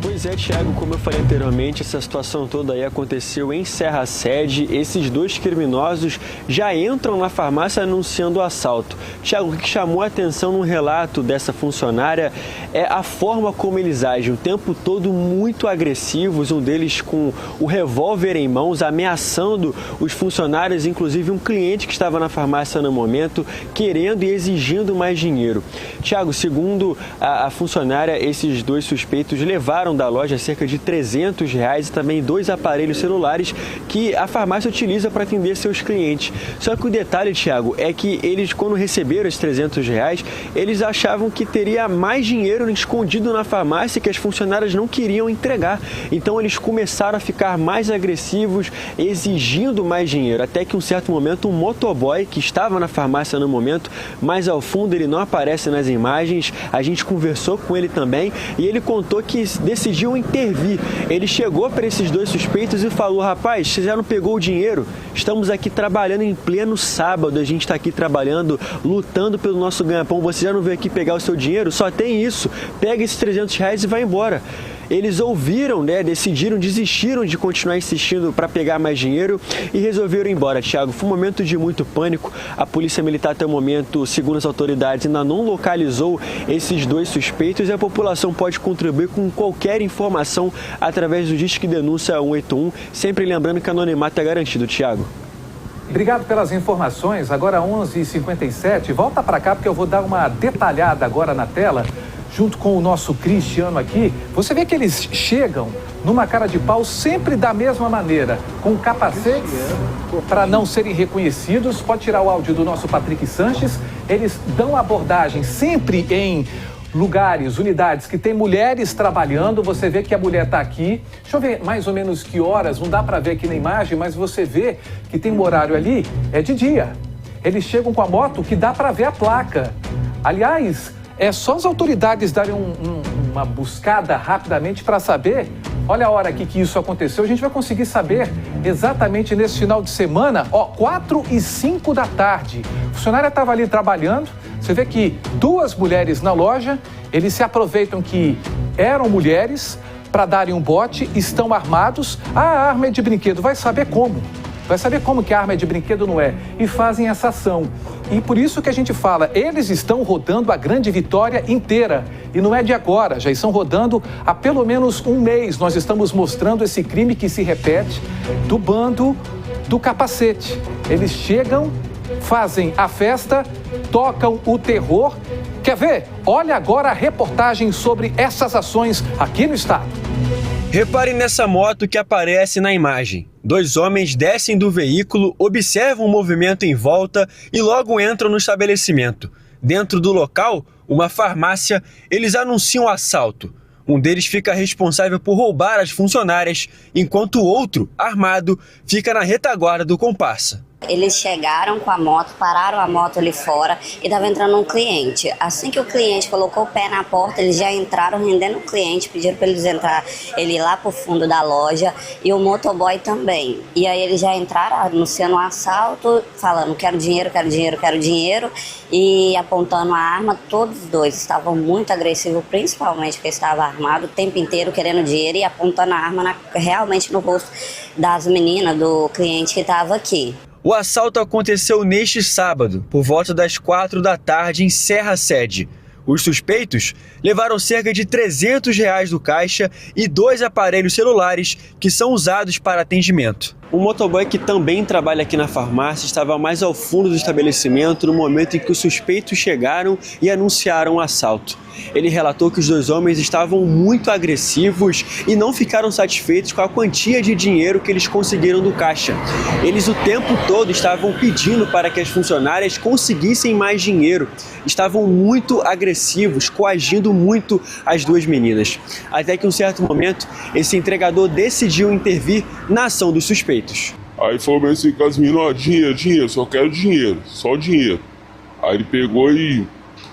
Pois é, Tiago, como eu falei anteriormente, essa situação toda aí aconteceu em Serra Sede. Esses dois criminosos já entram na farmácia anunciando o assalto. Tiago, o que chamou a atenção no relato dessa funcionária é a forma como eles agem, o tempo todo muito agressivos, um deles com o revólver em mãos, ameaçando os funcionários, inclusive um cliente que estava na farmácia no momento, querendo e exigindo mais dinheiro. Tiago, segundo a funcionária, esses dois suspeitos levaram da loja cerca de R$300 e também 2 aparelhos celulares que a farmácia utiliza para atender seus clientes. Só que o detalhe, Tiago, é que eles, quando receberam esses R$300, eles achavam que teria mais dinheiro escondido na farmácia que as funcionárias não queriam entregar. Então eles começaram a ficar mais agressivos, exigindo mais dinheiro, até que em um certo momento um motoboy que estava na farmácia no momento, mas ao fundo ele não aparece nas imagens, a gente conversou com ele também e ele contou que decidiu intervir. Ele chegou para esses dois suspeitos e falou: rapaz, você já não pegou o dinheiro? Estamos aqui trabalhando em pleno sábado, a gente está aqui trabalhando, lutando pelo nosso ganha-pão, você já não veio aqui pegar o seu dinheiro? Só tem isso, pega esses R$300 e vai embora. Eles ouviram, né, desistiram de continuar insistindo para pegar mais dinheiro e resolveram ir embora, Tiago. Foi um momento de muito pânico. A polícia militar até o momento, segundo as autoridades, ainda não localizou esses dois suspeitos e a população pode contribuir com qualquer informação através do Disque Denúncia 181, sempre lembrando que o anonimato é garantido, Tiago. Obrigado pelas informações. Agora 11h57, volta para cá porque eu vou dar uma detalhada agora na tela. Junto com o nosso Cristiano aqui, você vê que eles chegam numa cara de pau sempre da mesma maneira, com capacetes para não serem reconhecidos. Pode tirar o áudio do nosso Patrick Sanches. Eles dão abordagem sempre em lugares, unidades que tem mulheres trabalhando. Você vê que a mulher está aqui. Deixa eu ver mais ou menos que horas, não dá para ver aqui na imagem, mas você vê que tem um horário ali, é de dia. Eles chegam com a moto que dá para ver a placa. Aliás, é só as autoridades darem uma buscada rapidamente para saber. Olha a hora aqui que isso aconteceu. A gente vai conseguir saber exatamente nesse final de semana. 4h05 da tarde. A funcionária estava ali trabalhando. Você vê que 2 mulheres na loja. Eles se aproveitam que eram mulheres para darem um bote. Estão armados. A arma é de brinquedo. Vai saber como. Vai saber como que a arma é de brinquedo não é. E fazem essa ação. E por isso que a gente fala, eles estão rodando a Grande Vitória inteira. E não é de agora, já estão rodando há pelo menos um mês. Nós estamos mostrando esse crime que se repete do bando do capacete. Eles chegam, fazem a festa, tocam o terror. Quer ver? Olha agora a reportagem sobre essas ações aqui no estado. Repare nessa moto que aparece na imagem. 2 homens descem do veículo, observam o movimento em volta e logo entram no estabelecimento. Dentro do local, uma farmácia, eles anunciam o assalto. Um deles fica responsável por roubar as funcionárias, enquanto o outro, armado, fica na retaguarda do comparsa. Eles chegaram com a moto, pararam a moto ali fora e estava entrando um cliente. Assim que o cliente colocou o pé na porta, eles já entraram rendendo o cliente, pediram para eles entrar, ele lá pro fundo da loja e o motoboy também. E aí eles já entraram anunciando um assalto, falando quero dinheiro, quero dinheiro, quero dinheiro e apontando a arma. Todos os dois estavam muito agressivos, principalmente porque estava armado o tempo inteiro querendo dinheiro e apontando a arma realmente no rosto das meninas, do cliente que estava aqui. O assalto aconteceu neste sábado, por volta das 4 da tarde, em Serra Sede. Os suspeitos levaram cerca de R$300 do caixa e 2 aparelhos celulares que são usados para atendimento. Um motoboy que também trabalha aqui na farmácia estava mais ao fundo do estabelecimento no momento em que os suspeitos chegaram e anunciaram o assalto. Ele relatou que os 2 homens estavam muito agressivos e não ficaram satisfeitos com a quantia de dinheiro que eles conseguiram do caixa. Eles o tempo todo estavam pedindo para que as funcionárias conseguissem mais dinheiro. Estavam muito agressivos, coagindo muito as 2 meninas. Até que em um certo momento, esse entregador decidiu intervir na ação dos suspeitos. Aí falou assim com as meninas, ó, dinheiro, só quero dinheiro, só dinheiro. Aí ele pegou e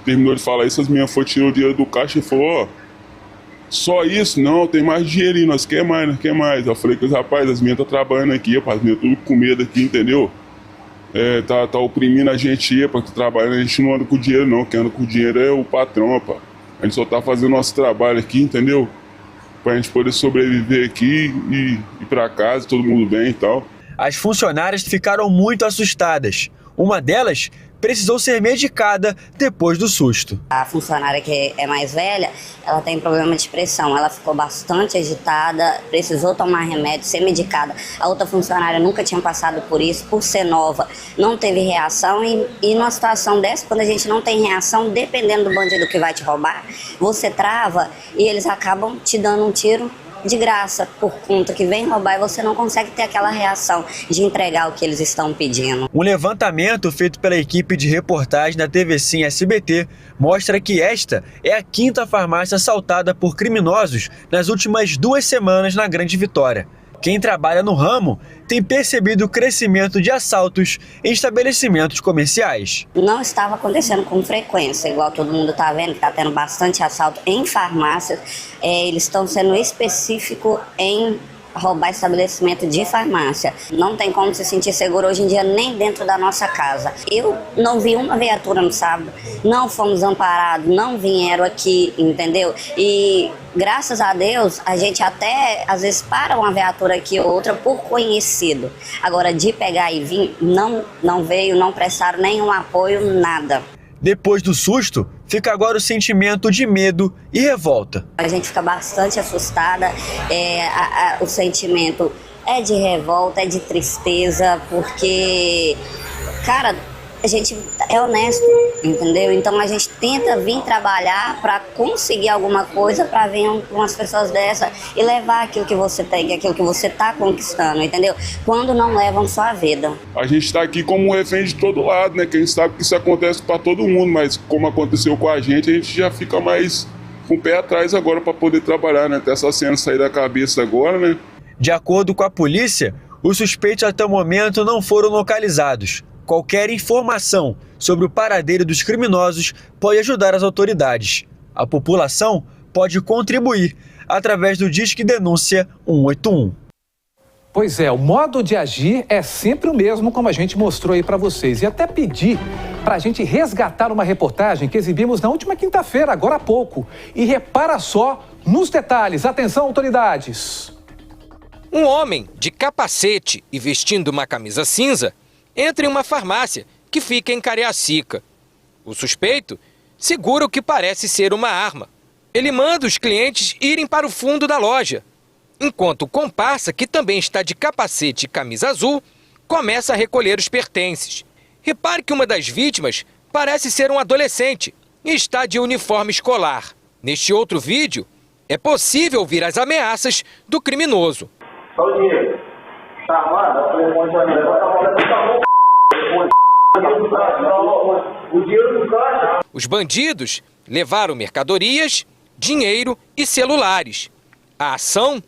terminou de falar isso, as meninas foram, tirou o dinheiro do caixa e falou, ó, só isso? Não, tem mais dinheirinho, nós quer mais. Eu falei que os rapazes, as meninas estão trabalhando aqui, rapaz, as meninas tudo com medo aqui, entendeu? Tá oprimindo a gente aí, pra que trabalhando, a gente não anda com dinheiro não, quem anda com dinheiro é o patrão, rapaz. A gente só tá fazendo nosso trabalho aqui, entendeu? Pra gente poder sobreviver aqui e ir pra casa, todo mundo bem e tal. As funcionárias ficaram muito assustadas. Uma delas precisou ser medicada depois do susto. A funcionária que é mais velha, ela tem problema de pressão, ela ficou bastante agitada, precisou tomar remédio, ser medicada. A outra funcionária nunca tinha passado por isso, por ser nova, não teve reação e numa situação dessa, quando a gente não tem reação, dependendo do bandido que vai te roubar, você trava e eles acabam te dando um tiro de graça, por conta que vem roubar e você não consegue ter aquela reação de entregar o que eles estão pedindo. Um levantamento feito pela equipe de reportagem da TV Sim SBT mostra que esta é a 5ª farmácia assaltada por criminosos nas últimas 2 semanas na Grande Vitória. Quem trabalha no ramo tem percebido o crescimento de assaltos em estabelecimentos comerciais. Não estava acontecendo com frequência, igual todo mundo está vendo, que está tendo bastante assalto em farmácias. Eles estão sendo específicos em roubar estabelecimento de farmácia. Não tem como se sentir seguro hoje em dia nem dentro da nossa casa. Eu não vi uma viatura no sábado, não fomos amparados, não vieram aqui, entendeu? E graças a Deus, a gente até às vezes para uma viatura aqui ou outra por conhecido. Agora de pegar e vir, não veio, não prestaram nenhum apoio, nada. Depois do susto, fica agora o sentimento de medo e revolta. A gente fica bastante assustada, o sentimento é de revolta, é de tristeza, porque, cara, a gente é honesto, entendeu? Então a gente tenta vir trabalhar para conseguir alguma coisa, para vir umas pessoas dessas e levar aquilo que você tem, aquilo que você está conquistando, entendeu? Quando não levam sua vida. A gente está aqui como um refém de todo lado, né? Quem sabe que isso acontece para todo mundo, mas como aconteceu com a gente já fica mais com o pé atrás agora para poder trabalhar, né? Até essa cena sair da cabeça agora, né? De acordo com a polícia, os suspeitos até o momento não foram localizados. Qualquer informação sobre o paradeiro dos criminosos pode ajudar as autoridades. A população pode contribuir através do Disque Denúncia 181. Pois é, o modo de agir é sempre o mesmo, como a gente mostrou aí para vocês. E até pedir para a gente resgatar uma reportagem que exibimos na última quinta-feira, agora há pouco. E repara só nos detalhes. Atenção, autoridades. Um homem de capacete e vestindo uma camisa cinza entra em uma farmácia que fica em Cariacica. O suspeito segura o que parece ser uma arma. Ele manda os clientes irem para o fundo da loja, enquanto o comparsa, que também está de capacete e camisa azul, começa a recolher os pertences. Repare que uma das vítimas parece ser um adolescente e está de uniforme escolar. Neste outro vídeo, é possível ouvir as ameaças do criminoso. Só o dinheiro. Tá armado? O dinheiro do caixa. Os bandidos levaram mercadorias, dinheiro e celulares. A ação,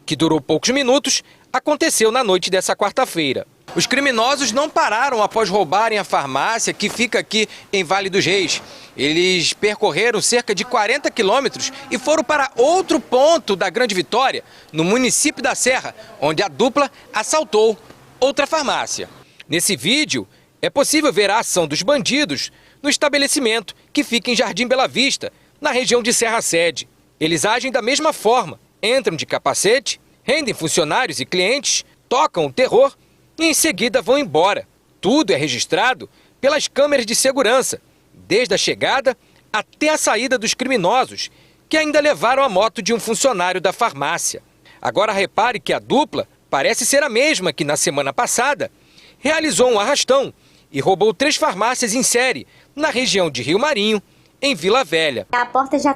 que durou poucos minutos, aconteceu na noite dessa quarta-feira. Os criminosos não pararam após roubarem a farmácia que fica aqui em Vale dos Reis. Eles percorreram cerca de 40 quilômetros e foram para outro ponto da Grande Vitória, no município da Serra, onde a dupla assaltou outra farmácia. Nesse vídeo, é possível ver a ação dos bandidos no estabelecimento que fica em Jardim Bela Vista, na região de Serra Sede. Eles agem da mesma forma, entram de capacete, rendem funcionários e clientes, tocam o terror e em seguida vão embora. Tudo é registrado pelas câmeras de segurança, desde a chegada até a saída dos criminosos, que ainda levaram a moto de um funcionário da farmácia. Agora repare que a dupla parece ser a mesma que na semana passada realizou um arrastão e roubou 3 farmácias em série na região de Rio Marinho, em Vila Velha. A porta já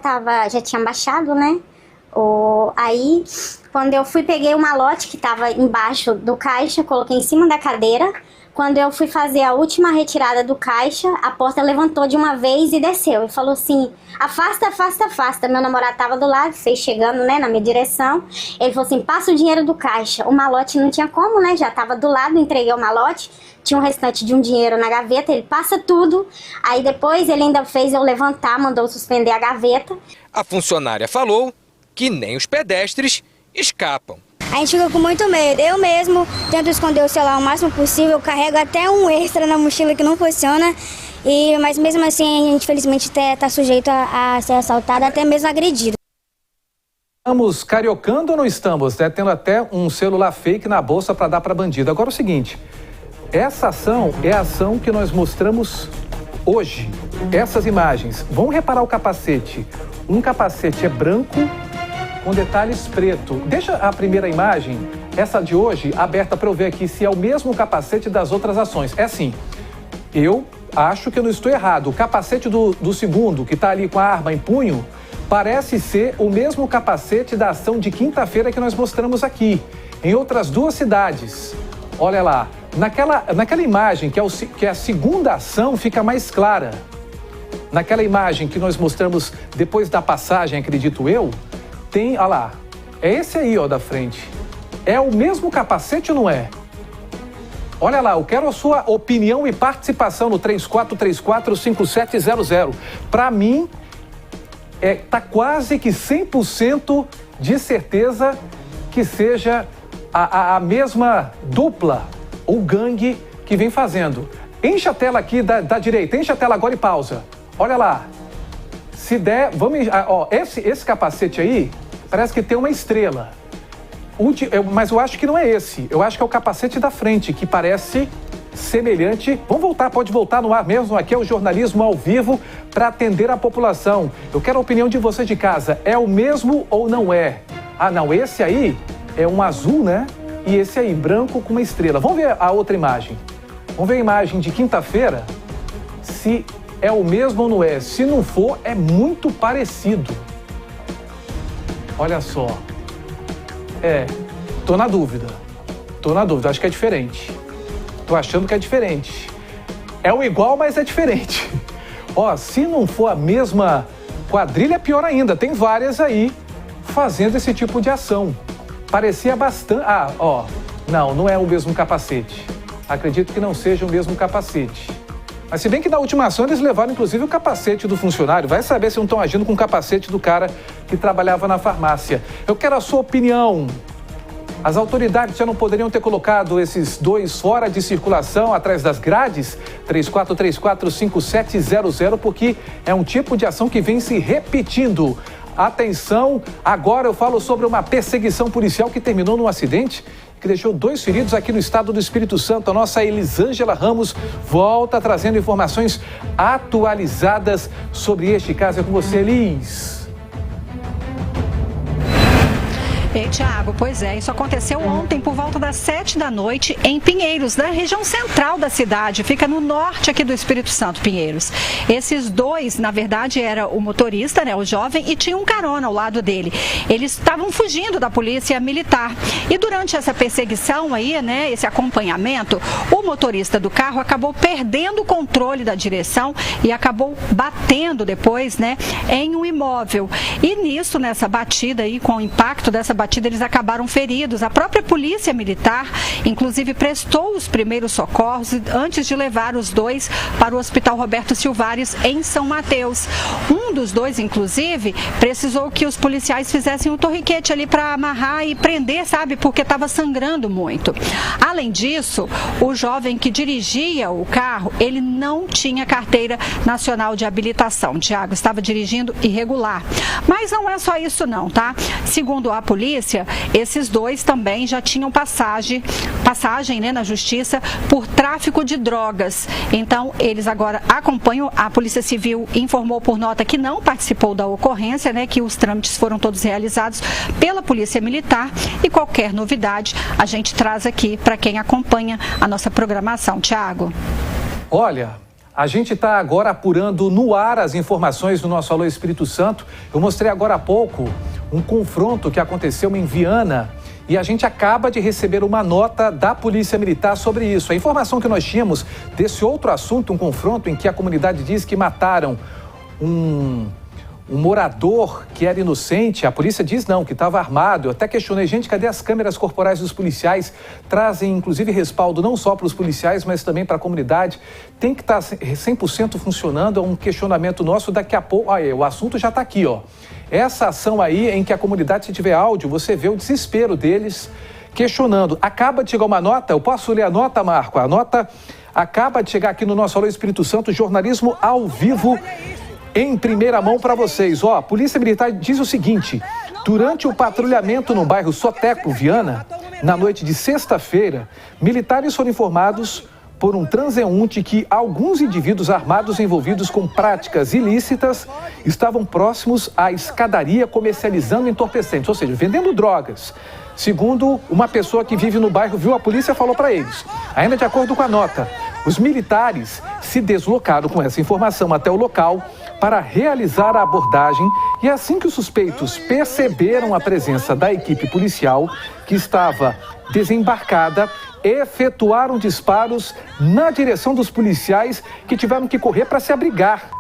tinha baixado, né? Aí, quando eu fui, peguei o malote que estava embaixo do caixa, coloquei em cima da cadeira. Quando eu fui fazer a última retirada do caixa, a porta levantou de uma vez e desceu. E falou assim, afasta, afasta, afasta. Meu namorado estava do lado, fez chegando, né, na minha direção. Ele falou assim, passa o dinheiro do caixa. O malote não tinha como, né, já estava do lado, entreguei o malote. Tinha um restante de um dinheiro na gaveta, ele passa tudo. Aí depois ele ainda fez eu levantar, mandou suspender a gaveta. A funcionária falou que nem os pedestres escapam. A gente fica com muito medo. Eu mesmo tento esconder o celular o máximo possível, eu carrego até um extra na mochila que não funciona, mas mesmo assim a gente infelizmente está sujeito a ser assaltado, até mesmo agredido. Estamos cariocando ou não estamos? Né? Tendo até um celular fake na bolsa para dar para bandido. Agora é o seguinte, essa ação é a ação que nós mostramos hoje. Essas imagens, vamos reparar o capacete. Um capacete é branco com detalhes preto. Deixa a primeira imagem, essa de hoje, aberta para eu ver aqui se é o mesmo capacete das outras ações. É assim, eu acho que eu não estou errado. O capacete do segundo, que está ali com a arma em punho, parece ser o mesmo capacete da ação de quinta-feira que nós mostramos aqui, em outras 2 cidades. Olha lá, naquela imagem, que é a segunda ação, fica mais clara. Naquela imagem que nós mostramos depois da passagem, acredito eu, tem, olha lá, é esse aí, ó, da frente. É o mesmo capacete ou não é? Olha lá, eu quero a sua opinião e participação no 3434-5700. Para mim, tá quase que 100% de certeza que seja a mesma dupla ou gangue que vem fazendo. Enche a tela aqui da direita, enche a tela agora e pausa. Olha lá. Se der, vamos... Ó, esse capacete aí, parece que tem uma estrela. Mas eu acho que não é esse. Eu acho que é o capacete da frente, que parece semelhante. Vamos voltar, pode voltar no ar mesmo. Aqui é o jornalismo ao vivo para atender a população. Eu quero a opinião de você de casa. É o mesmo ou não é? Ah, não, esse aí é um azul, né? E esse aí, branco com uma estrela. Vamos ver a outra imagem. Vamos ver a imagem de quinta-feira, se é o mesmo ou não é. Se não for, é muito parecido. Olha só. Tô na dúvida. Acho que é diferente. Tô achando que é diferente. É o igual, mas é diferente. Ó, se não for a mesma quadrilha, é pior ainda. Tem várias aí fazendo esse tipo de ação. Parecia bastante... Ah, ó. Não é o mesmo capacete. Acredito que não seja o mesmo capacete. Mas se bem que na última ação eles levaram inclusive o capacete do funcionário. Vai saber se não estão agindo com o capacete do cara que trabalhava na farmácia. Eu quero a sua opinião. As autoridades já não poderiam ter colocado esses 2 fora de circulação atrás das grades? 3434-5700, porque é um tipo de ação que vem se repetindo. Atenção, agora eu falo sobre uma perseguição policial que terminou num acidente que deixou 2 feridos aqui no estado do Espírito Santo. A nossa Elisângela Ramos volta trazendo informações atualizadas sobre este caso. É com você, Elis. Ei, Tiago, pois é, isso aconteceu ontem por volta das 7 da noite em Pinheiros, na região central da cidade, fica no norte aqui do Espírito Santo, Pinheiros. Esses 2, na verdade, era o motorista, né, o jovem, e tinha um carona ao lado dele. Eles estavam fugindo da polícia militar. E durante essa perseguição aí, né, esse acompanhamento, o motorista do carro acabou perdendo o controle da direção e acabou batendo depois, né, em um imóvel. E nisso, nessa batida aí, com o impacto dessa batida, eles acabaram feridos. A própria polícia militar, inclusive, prestou os primeiros socorros antes de levar os 2 para o Hospital Roberto Silvares, em São Mateus. Um dos 2, inclusive, precisou que os policiais fizessem um torniquete ali para amarrar e prender, sabe, porque estava sangrando muito. Além disso, o jovem que dirigia o carro, ele não tinha carteira nacional de habilitação. Tiago, estava dirigindo irregular. Mas não é só isso não, tá? Segundo a polícia, polícia, esses dois também já tinham passagem, né, na justiça por tráfico de drogas. Então, eles agora acompanham. A Polícia Civil informou por nota que não participou da ocorrência, né, que os trâmites foram todos realizados pela Polícia Militar, e qualquer novidade a gente traz aqui para quem acompanha a nossa programação. Tiago. Olha, a gente está agora apurando no ar as informações do nosso Alô Espírito Santo. Eu mostrei agora há pouco um confronto que aconteceu em Viana e a gente acaba de receber uma nota da Polícia Militar sobre isso. A informação que nós tínhamos desse outro assunto, um confronto em que a comunidade diz que mataram um morador que era inocente, a polícia diz não, que estava armado. Eu até questionei, gente, cadê as câmeras corporais dos policiais? Trazem, inclusive, respaldo não só para os policiais, mas também para a comunidade. Tem que estar 100% funcionando, é um questionamento nosso. Daqui a pouco, o assunto já está aqui, ó. Essa ação aí em que a comunidade, se tiver áudio, você vê o desespero deles questionando. Acaba de chegar uma nota, eu posso ler a nota, Marco? A nota acaba de chegar aqui no nosso Alô Espírito Santo, jornalismo ao vivo, em primeira mão para vocês. Ó, a Polícia Militar diz o seguinte: durante o patrulhamento no bairro Soteco, Viana, na noite de sexta-feira, militares foram informados por um transeunte que alguns indivíduos armados envolvidos com práticas ilícitas estavam próximos à escadaria comercializando entorpecentes, ou seja, vendendo drogas. Segundo uma pessoa que vive no bairro, viu, a polícia falou para eles. Ainda de acordo com a nota, os militares se deslocaram com essa informação até o local para realizar a abordagem e assim que os suspeitos perceberam a presença da equipe policial que estava desembarcada, efetuaram disparos na direção dos policiais que tiveram que correr para se abrigar.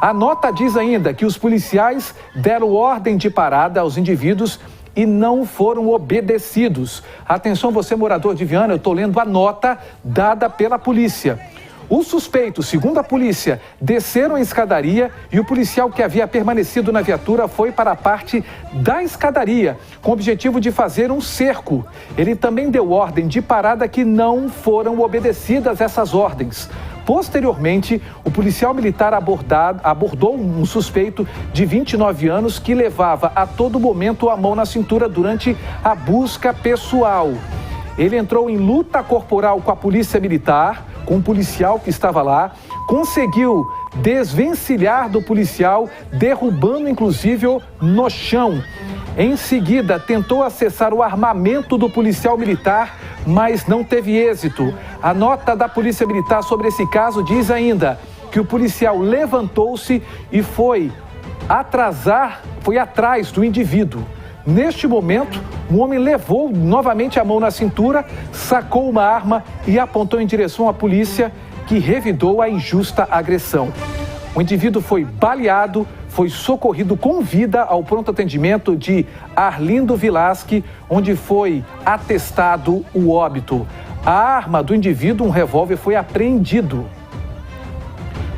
A nota diz ainda que os policiais deram ordem de parada aos indivíduos e não foram obedecidos. Atenção, você morador de Viana, eu estou lendo a nota dada pela polícia. Os suspeitos, segundo a polícia, desceram a escadaria e o policial que havia permanecido na viatura foi para a parte da escadaria, com o objetivo de fazer um cerco. Ele também deu ordem de parada que não foram obedecidas essas ordens. Posteriormente, o policial militar abordou um suspeito de 29 anos que levava a todo momento a mão na cintura durante a busca pessoal. Ele entrou em luta corporal com a polícia militar, com um policial que estava lá, conseguiu desvencilhar do policial, derrubando inclusive no chão. Em seguida, tentou acessar o armamento do policial militar, mas não teve êxito. A nota da Polícia Militar sobre esse caso diz ainda que o policial levantou-se e foi atrás do indivíduo. Neste momento, o homem levou novamente a mão na cintura, sacou uma arma e apontou em direção à polícia, que revidou a injusta agressão. O indivíduo foi baleado, foi socorrido com vida ao pronto atendimento de Arlindo Vilasque, onde foi atestado o óbito. A arma do indivíduo, um revólver, foi apreendido.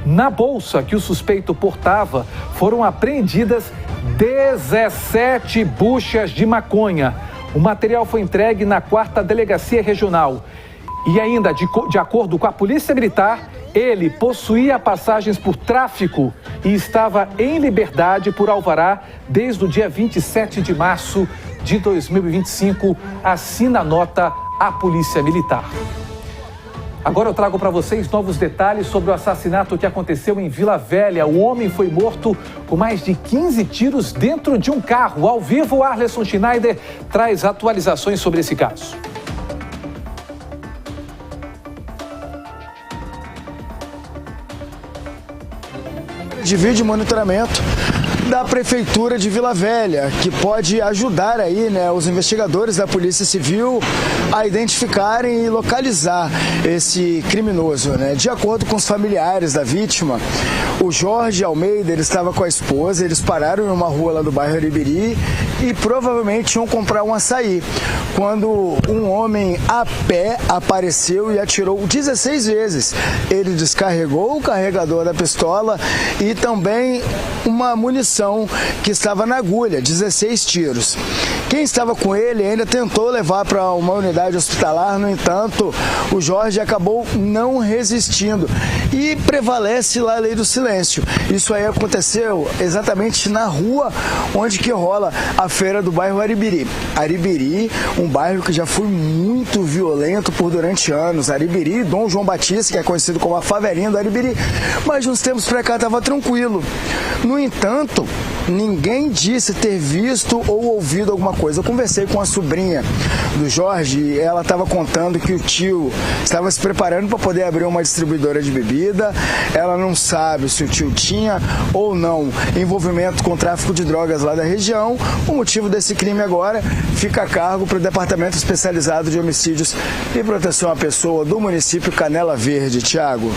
Na bolsa que o suspeito portava, foram apreendidas 17 buchas de maconha. O material foi entregue na 4ª Delegacia Regional. E ainda, de acordo com a Polícia Militar, ele possuía passagens por tráfico e estava em liberdade por alvará desde o dia 27 de março de 2025, assina a nota a Polícia Militar. Agora eu trago para vocês novos detalhes sobre o assassinato que aconteceu em Vila Velha. O homem foi morto com mais de 15 tiros dentro de um carro. Ao vivo, Arleson Schneider traz atualizações sobre esse caso. De vídeo monitoramento da Prefeitura de Vila Velha, que pode ajudar aí, né, os investigadores da Polícia Civil a identificarem e localizar esse criminoso, né? De acordo com os familiares da vítima, o Jorge Almeida, ele estava com a esposa, eles pararam em uma rua lá do bairro Aribiri e provavelmente iam comprar um açaí, quando um homem a pé apareceu e atirou 16 vezes. Ele descarregou o carregador da pistola e também uma munição que estava na agulha, 16 tiros. Quem estava com ele ainda tentou levar para uma unidade hospitalar, no entanto, o Jorge acabou não resistindo e prevalece lá a lei do silêncio. Isso aí aconteceu exatamente na rua onde que rola a feira do bairro Aribiri. Aribiri, um bairro que já foi muito violento por durante anos. Aribiri, Dom João Batista, que é conhecido como a favelinha do Aribiri, mas uns tempos pra cá estava tranquilo. No entanto, ninguém disse ter visto ou ouvido alguma coisa. Eu conversei com a sobrinha do Jorge e ela estava contando que o tio estava se preparando para poder abrir uma distribuidora de bebida. Ela não sabe se o tio tinha ou não envolvimento com tráfico de drogas lá da região. O motivo desse crime agora fica a cargo para o Departamento Especializado de Homicídios e Proteção à Pessoa do município Canela Verde. Tiago.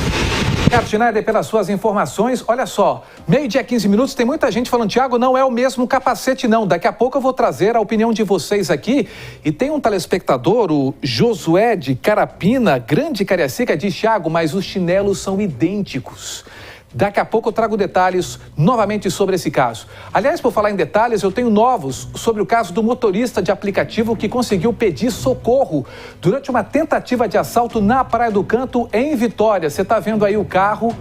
Obrigado, Schneider, pelas suas informações. Olha só, 12h, 15 minutos, tem muita gente falando, Tiago, não é o mesmo capacete não. Daqui a pouco eu vou trazer a opinião de vocês aqui. E tem um telespectador, o Josué de Carapina, Grande Cariacica, diz, Tiago, mas os chinelos são idênticos. Daqui a pouco eu trago detalhes novamente sobre esse caso. Aliás, por falar em detalhes, eu tenho novos sobre o caso do motorista de aplicativo que conseguiu pedir socorro durante uma tentativa de assalto na Praia do Canto, em Vitória. Você está vendo aí o carro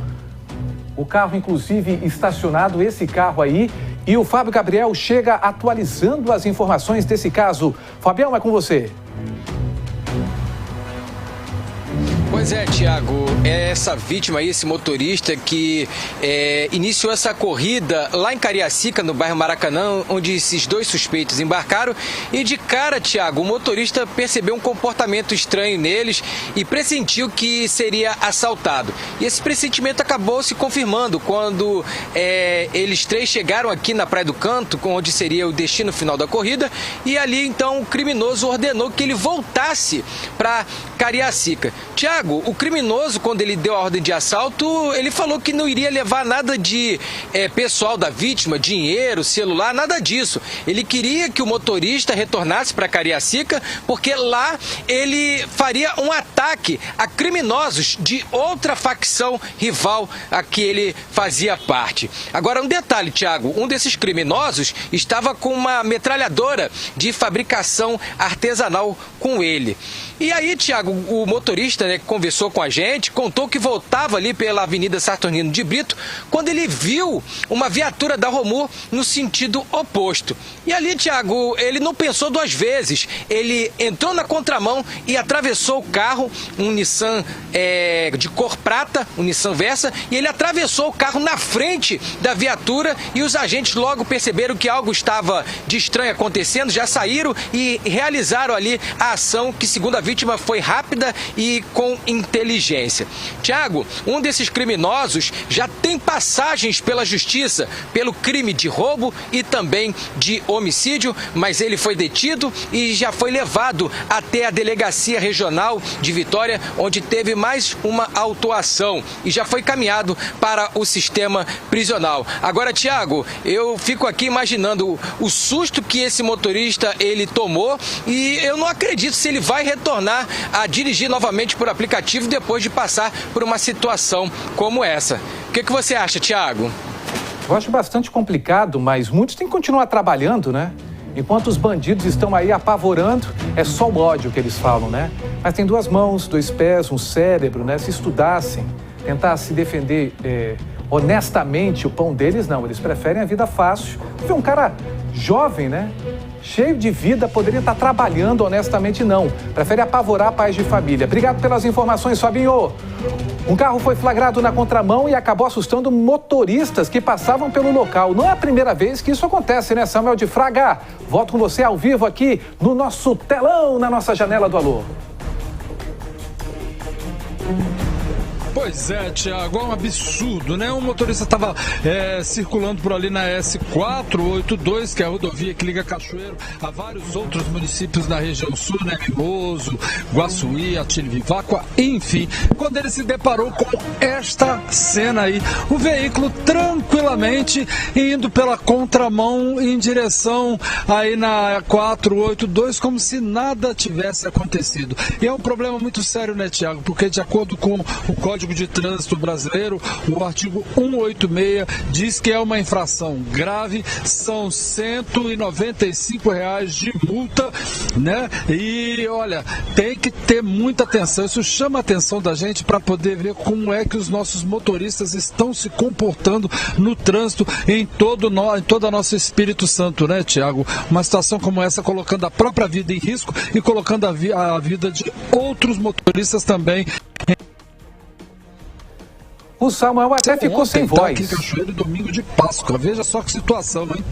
inclusive estacionado, esse carro aí. E o Fábio Gabriel chega atualizando as informações desse caso. Fabião, é com você. Pois é, Tiago, essa vítima aí, esse motorista que iniciou essa corrida lá em Cariacica, no bairro Maracanã, onde esses dois suspeitos embarcaram e de cara, Tiago, o motorista percebeu um comportamento estranho neles e pressentiu que seria assaltado. E esse pressentimento acabou se confirmando quando eles três chegaram aqui na Praia do Canto, onde seria o destino final da corrida, e ali então o criminoso ordenou que ele voltasse para Cariacica. Tiago, o criminoso, quando ele deu a ordem de assalto, ele falou que não iria levar nada de pessoal da vítima, dinheiro, celular, nada disso. Ele queria que o motorista retornasse para Cariacica, porque lá ele faria um ataque a criminosos de outra facção rival a que ele fazia parte. Agora, um detalhe, Tiago, um desses criminosos estava com uma metralhadora de fabricação artesanal com ele. E aí, Tiago, o motorista, que conversou com a gente, contou que voltava ali pela Avenida Saturnino de Brito, quando ele viu uma viatura da Romur no sentido oposto. E ali, Tiago, ele não pensou duas vezes. Ele entrou na contramão e atravessou o carro, um Nissan de cor prata, um Nissan Versa, e ele atravessou o carro na frente da viatura e os agentes logo perceberam que algo estava de estranho acontecendo, já saíram e realizaram ali a ação que, segundo a vítima, foi rápida e com inteligência. Tiago, um desses criminosos já tem passagens pela justiça pelo crime de roubo e também de homicídio, mas ele foi detido e já foi levado até a Delegacia Regional de Vitória, onde teve mais uma autuação e já foi caminhado para o sistema prisional. Agora, Tiago, eu fico aqui imaginando o susto que esse motorista ele tomou e eu não acredito se ele vai retornar a dirigir novamente por aplicativo depois de passar por uma situação como essa. O que você acha, Tiago? Eu acho bastante complicado, mas muitos têm que continuar trabalhando, né? Enquanto os bandidos estão aí apavorando, é só o ódio que eles falam, né? Mas tem duas mãos, dois pés, um cérebro, né? Se estudassem, tentassem se defender honestamente o pão deles, não. Eles preferem a vida fácil. Vê um cara jovem, né? Cheio de vida, poderia estar trabalhando honestamente, não. Prefere apavorar pais de família. Obrigado pelas informações, Fabinho. Um carro foi flagrado na contramão e acabou assustando motoristas que passavam pelo local. Não é a primeira vez que isso acontece, né, Samuel de Fraga? Volto com você ao vivo aqui no nosso telão, na nossa janela do Alô. Pois é, Tiago, é um absurdo, né? Um motorista estava circulando por ali na S482, que é a rodovia que liga Cachoeiro a vários outros municípios da região sul, né? Mimoso, Guaçuí, Atire-Viváqua, enfim. Quando ele se deparou com esta cena aí, o veículo tranquilamente indo pela contramão em direção aí na 482, como se nada tivesse acontecido. E é um problema muito sério, né, Tiago? Porque de acordo com o Código Código de Trânsito Brasileiro, o artigo 186, diz que é uma infração grave, são R$195 de multa, né? E olha, tem que ter muita atenção, isso chama a atenção da gente para poder ver como é que os nossos motoristas estão se comportando no trânsito em toda a nossa Espírito Santo, né, Tiago? Uma situação como essa colocando a própria vida em risco e colocando a vida de outros motoristas também. O Samuel até ficou sem voz. Aqui em Cachoeiro, domingo de Páscoa. Veja só que situação, hein?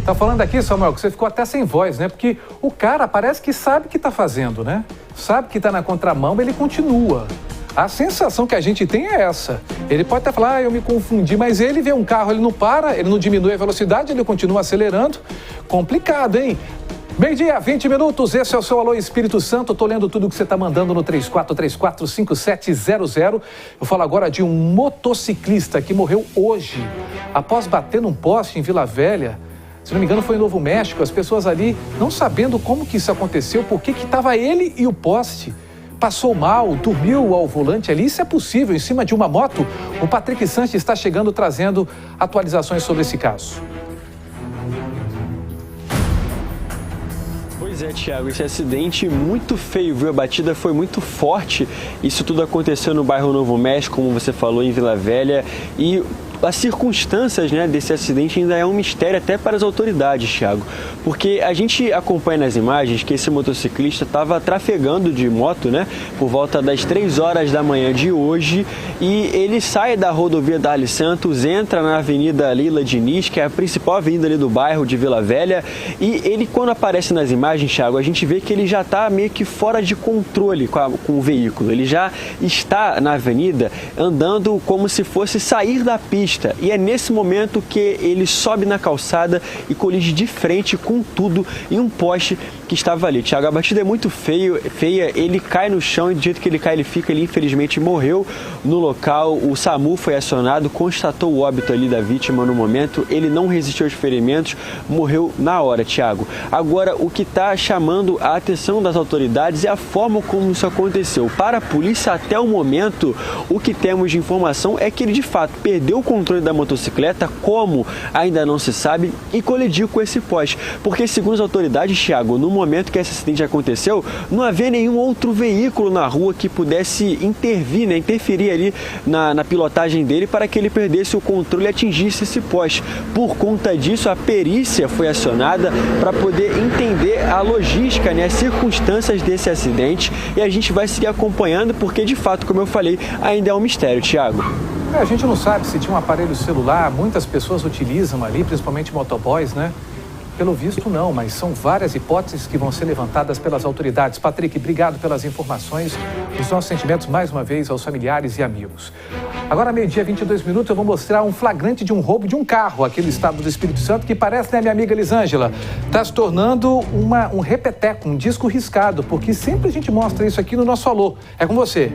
Tá falando aqui, Samuel, que você ficou até sem voz, né? Porque o cara parece que sabe o que tá fazendo, né? Sabe que tá na contramão, mas ele continua. A sensação que a gente tem é essa. Ele pode até falar, eu me confundi, mas ele vê um carro, ele não para, ele não diminui a velocidade, ele continua acelerando. Complicado, hein? Meio-dia, 20 minutos, esse é o seu Alô Espírito Santo. Tô lendo tudo que você tá mandando no 3434-5700. Eu falo agora de um motociclista que morreu hoje, após bater num poste em Vila Velha. Se não me engano, foi em Novo México. As pessoas ali não sabendo como que isso aconteceu, por que estava ele e o poste. Passou mal, dormiu ao volante ali, isso é possível, em cima de uma moto? O Patrick Sanches está chegando trazendo atualizações sobre esse caso. Pois é, Tiago, esse acidente muito feio, viu? A batida foi muito forte. Isso tudo aconteceu no bairro Novo México, como você falou, em Vila Velha. E as circunstâncias, né, desse acidente ainda é um mistério até para as autoridades, Thiago, porque a gente acompanha nas imagens que esse motociclista estava trafegando de moto, né, por volta das 3 horas da manhã de hoje, e ele sai da rodovia Darli Santos, entra na Avenida Lila Diniz, que é a principal avenida ali do bairro de Vila Velha, e ele, quando aparece nas imagens, Thiago, a gente vê que ele já está meio que fora de controle com o veículo, ele já está na avenida andando como se fosse sair da pista. E é nesse momento que ele sobe na calçada e colige de frente com tudo em um poste que estava ali. Tiago, a batida é muito feia, ele cai no chão e do jeito que ele cai, ele infelizmente morreu no local. O SAMU foi acionado, constatou o óbito ali da vítima no momento, ele não resistiu aos ferimentos, morreu na hora, Tiago. Agora, o que está chamando a atenção das autoridades é a forma como isso aconteceu. Para a polícia, até o momento, o que temos de informação é que ele de fato perdeu o controle da motocicleta, como ainda não se sabe, e colidiu com esse poste. Porque, segundo as autoridades, Thiago, no momento que esse acidente aconteceu, não havia nenhum outro veículo na rua que pudesse intervir, né, interferir ali na pilotagem dele para que ele perdesse o controle e atingisse esse poste. Por conta disso, a perícia foi acionada para poder entender a logística, né, as circunstâncias desse acidente, e a gente vai seguir acompanhando porque, de fato, como eu falei, ainda é um mistério, Thiago. A gente não sabe se tinha um aparelho celular, muitas pessoas utilizam ali, principalmente motoboys, né? Pelo visto não, mas são várias hipóteses que vão ser levantadas pelas autoridades. Patrick, obrigado pelas informações. Os nossos sentimentos mais uma vez aos familiares e amigos. Agora, meio-dia, 22 minutos, eu vou mostrar um flagrante de um roubo de um carro aqui no estado do Espírito Santo, que parece, né, minha amiga Elisângela, está se tornando um repeteco, um disco riscado, porque sempre a gente mostra isso aqui no nosso Alô. É com você.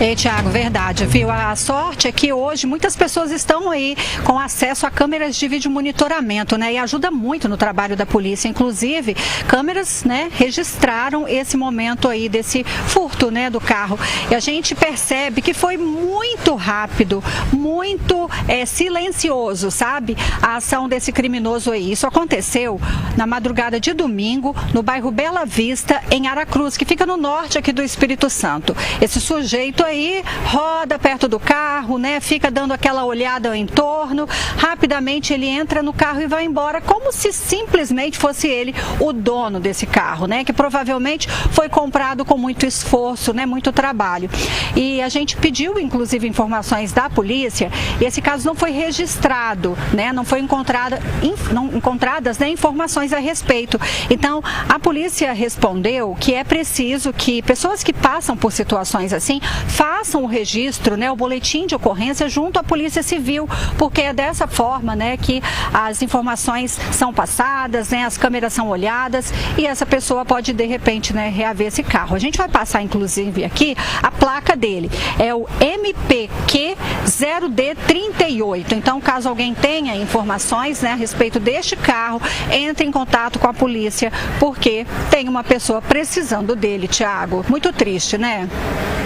Ei, Tiago, verdade, viu? A sorte é que hoje muitas pessoas estão aí com acesso a câmeras de vídeo monitoramento, né? E ajuda muito no trabalho da polícia. Inclusive, câmeras, né, registraram esse momento aí desse furto, né, do carro. E a gente percebe que foi muito rápido, muito silencioso, sabe? A ação desse criminoso aí. Isso aconteceu na madrugada de domingo, no bairro Bela Vista, em Aracruz, que fica no norte aqui do Espírito Santo. Esse sujeito aí roda perto do carro, né? Fica dando aquela olhada ao entorno. Rapidamente ele entra no carro e vai embora, como se simplesmente fosse ele o dono desse carro, né? Que provavelmente foi comprado com muito esforço, né? Muito trabalho. E a gente pediu, inclusive, informações da polícia. E esse caso não foi registrado, né? Não foi encontradas, né, informações a respeito. Então, a polícia respondeu que é preciso que pessoas que passam por situações assim façam o registro, né, o boletim de ocorrência junto à Polícia Civil, porque é dessa forma, né, que as informações são passadas, né, as câmeras são olhadas e essa pessoa pode, de repente, né, reaver esse carro. A gente vai passar, inclusive, aqui a placa dele. É o MPQ 0D38. Então, caso alguém tenha informações, né, a respeito deste carro, entre em contato com a polícia, porque tem uma pessoa precisando dele, Tiago. Muito triste, né?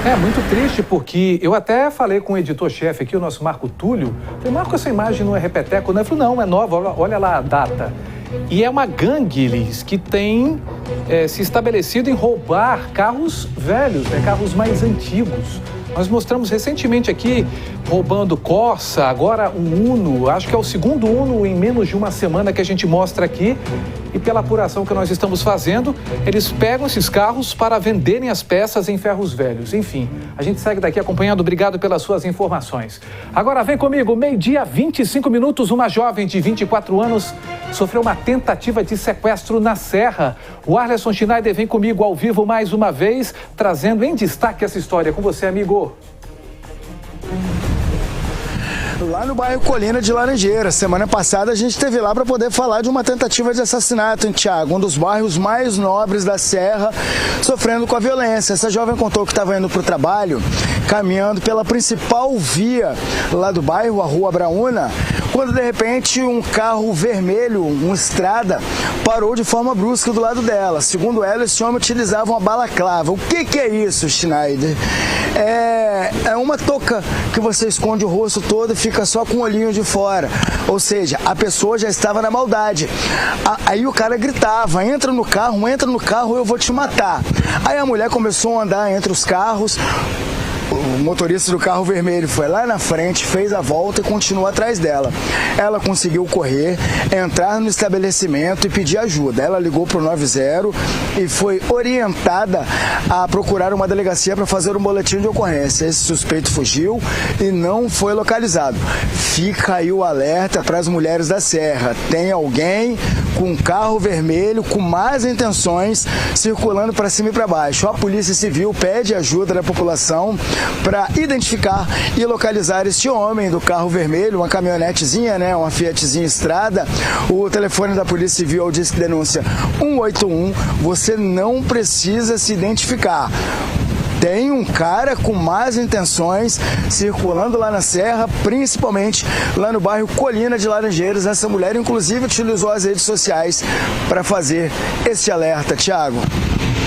É muito triste, porque eu até falei com o editor-chefe aqui, o nosso Marco Túlio. Falei, Marco, essa imagem não é repeteco, né? Ele falou, não, é nova, olha lá a data. E é uma gangue, Liz, que tem se estabelecido em roubar carros velhos, né? Carros mais antigos. Nós mostramos recentemente aqui, roubando Corsa, agora um Uno, acho que é o segundo Uno em menos de uma semana que a gente mostra aqui. E pela apuração que nós estamos fazendo, eles pegam esses carros para venderem as peças em ferros velhos. Enfim, a gente segue daqui acompanhando. Obrigado pelas suas informações. Agora vem comigo, 12h25, uma jovem de 24 anos sofreu uma tentativa de sequestro na Serra. O Arleson Schneider vem comigo ao vivo mais uma vez, trazendo em destaque essa história. Com você, amigo. Lá no bairro Colina de Laranjeiras. Semana passada a gente esteve lá para poder falar de uma tentativa de assassinato em Tiago, um dos bairros mais nobres da Serra, sofrendo com a violência. Essa jovem contou que estava indo para o trabalho, caminhando pela principal via lá do bairro, a Rua Brauna, quando de repente um carro vermelho, um Estrada, parou de forma brusca do lado dela. Segundo ela, esse homem utilizava uma balaclava. O que é isso, Schneider? É uma touca que você esconde o rosto todo e fica só com o olhinho de fora. Ou seja, a pessoa já estava na maldade. Aí o cara gritava, entra no carro, eu vou te matar. Aí a mulher começou a andar entre os carros. O motorista do carro vermelho foi lá na frente, fez a volta e continuou atrás dela. Ela conseguiu correr, entrar no estabelecimento e pedir ajuda. Ela ligou para o 90 e foi orientada a procurar uma delegacia para fazer um boletim de ocorrência. Esse suspeito fugiu e não foi localizado. Fica aí o alerta para as mulheres da Serra. Tem alguém com um carro vermelho, com más intenções, circulando para cima e para baixo. A Polícia Civil pede ajuda da população para identificar e localizar este homem do carro vermelho, uma caminhonetezinha, né, uma Fiatzinha Estrada. O telefone da Polícia Civil é o Disque Denúncia 181. Você não precisa se identificar. Tem um cara com más intenções circulando lá na Serra, principalmente lá no bairro Colina de Laranjeiras. Essa mulher, inclusive, utilizou as redes sociais para fazer esse alerta. Tiago.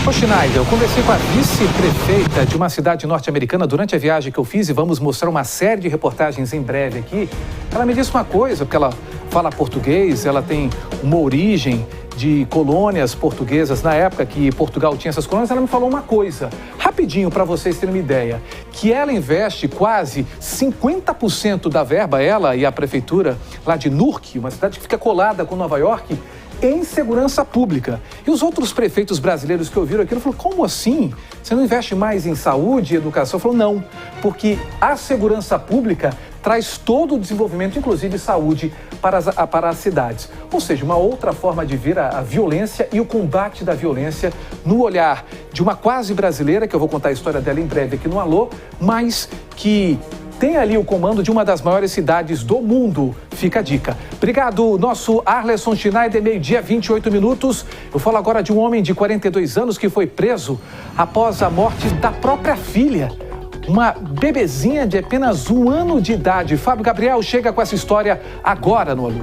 Ô Schneider, eu conversei com a vice-prefeita de uma cidade norte-americana durante a viagem que eu fiz e vamos mostrar uma série de reportagens em breve aqui. Ela me disse uma coisa, porque ela fala português, ela tem uma origem de colônias portuguesas na época que Portugal tinha essas colônias. Ela me falou uma coisa, rapidinho para vocês terem uma ideia, que ela investe quase 50% da verba, ela e a prefeitura lá de Newark, uma cidade que fica colada com Nova York, em segurança pública. E os outros prefeitos brasileiros que ouviram aquilo falaram, como assim? Você não investe mais em saúde e educação? Falou, não, porque a segurança pública traz todo o desenvolvimento, inclusive saúde, para as cidades. Ou seja, uma outra forma de ver a violência e o combate da violência no olhar de uma quase brasileira, que eu vou contar a história dela em breve aqui no Alô, mas que tem ali o comando de uma das maiores cidades do mundo. Fica a dica. Obrigado, nosso Arleson Schneider, 12h28. Eu falo agora de um homem de 42 anos que foi preso após a morte da própria filha. Uma bebezinha de apenas 1 ano de idade. Fábio Gabriel chega com essa história agora no Alô.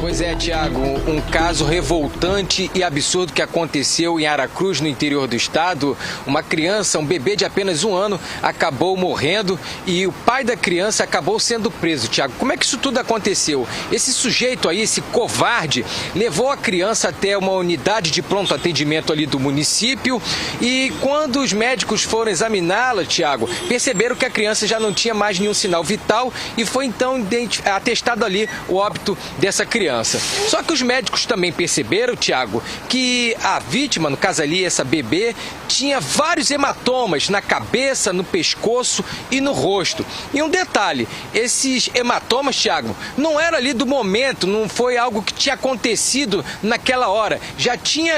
Pois é, Tiago, um caso revoltante e absurdo que aconteceu em Aracruz, no interior do estado. Uma criança, um bebê de apenas 1 ano, acabou morrendo e o pai da criança acabou sendo preso. Tiago, como é que isso tudo aconteceu? Esse sujeito aí, esse covarde, levou a criança até uma unidade de pronto atendimento ali do município e quando os médicos foram examiná-la, Tiago, perceberam que a criança já não tinha mais nenhum sinal vital e foi então atestado ali o óbito dessa criança. criança. Só que os médicos também perceberam, Tiago, que a vítima, no caso ali, essa bebê, tinha vários hematomas na cabeça, no pescoço e no rosto. E um detalhe, esses hematomas, Tiago, não era ali do momento, não foi algo que tinha acontecido naquela hora, já tinha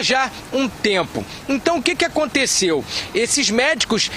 um tempo. Então o que aconteceu? Esses médicos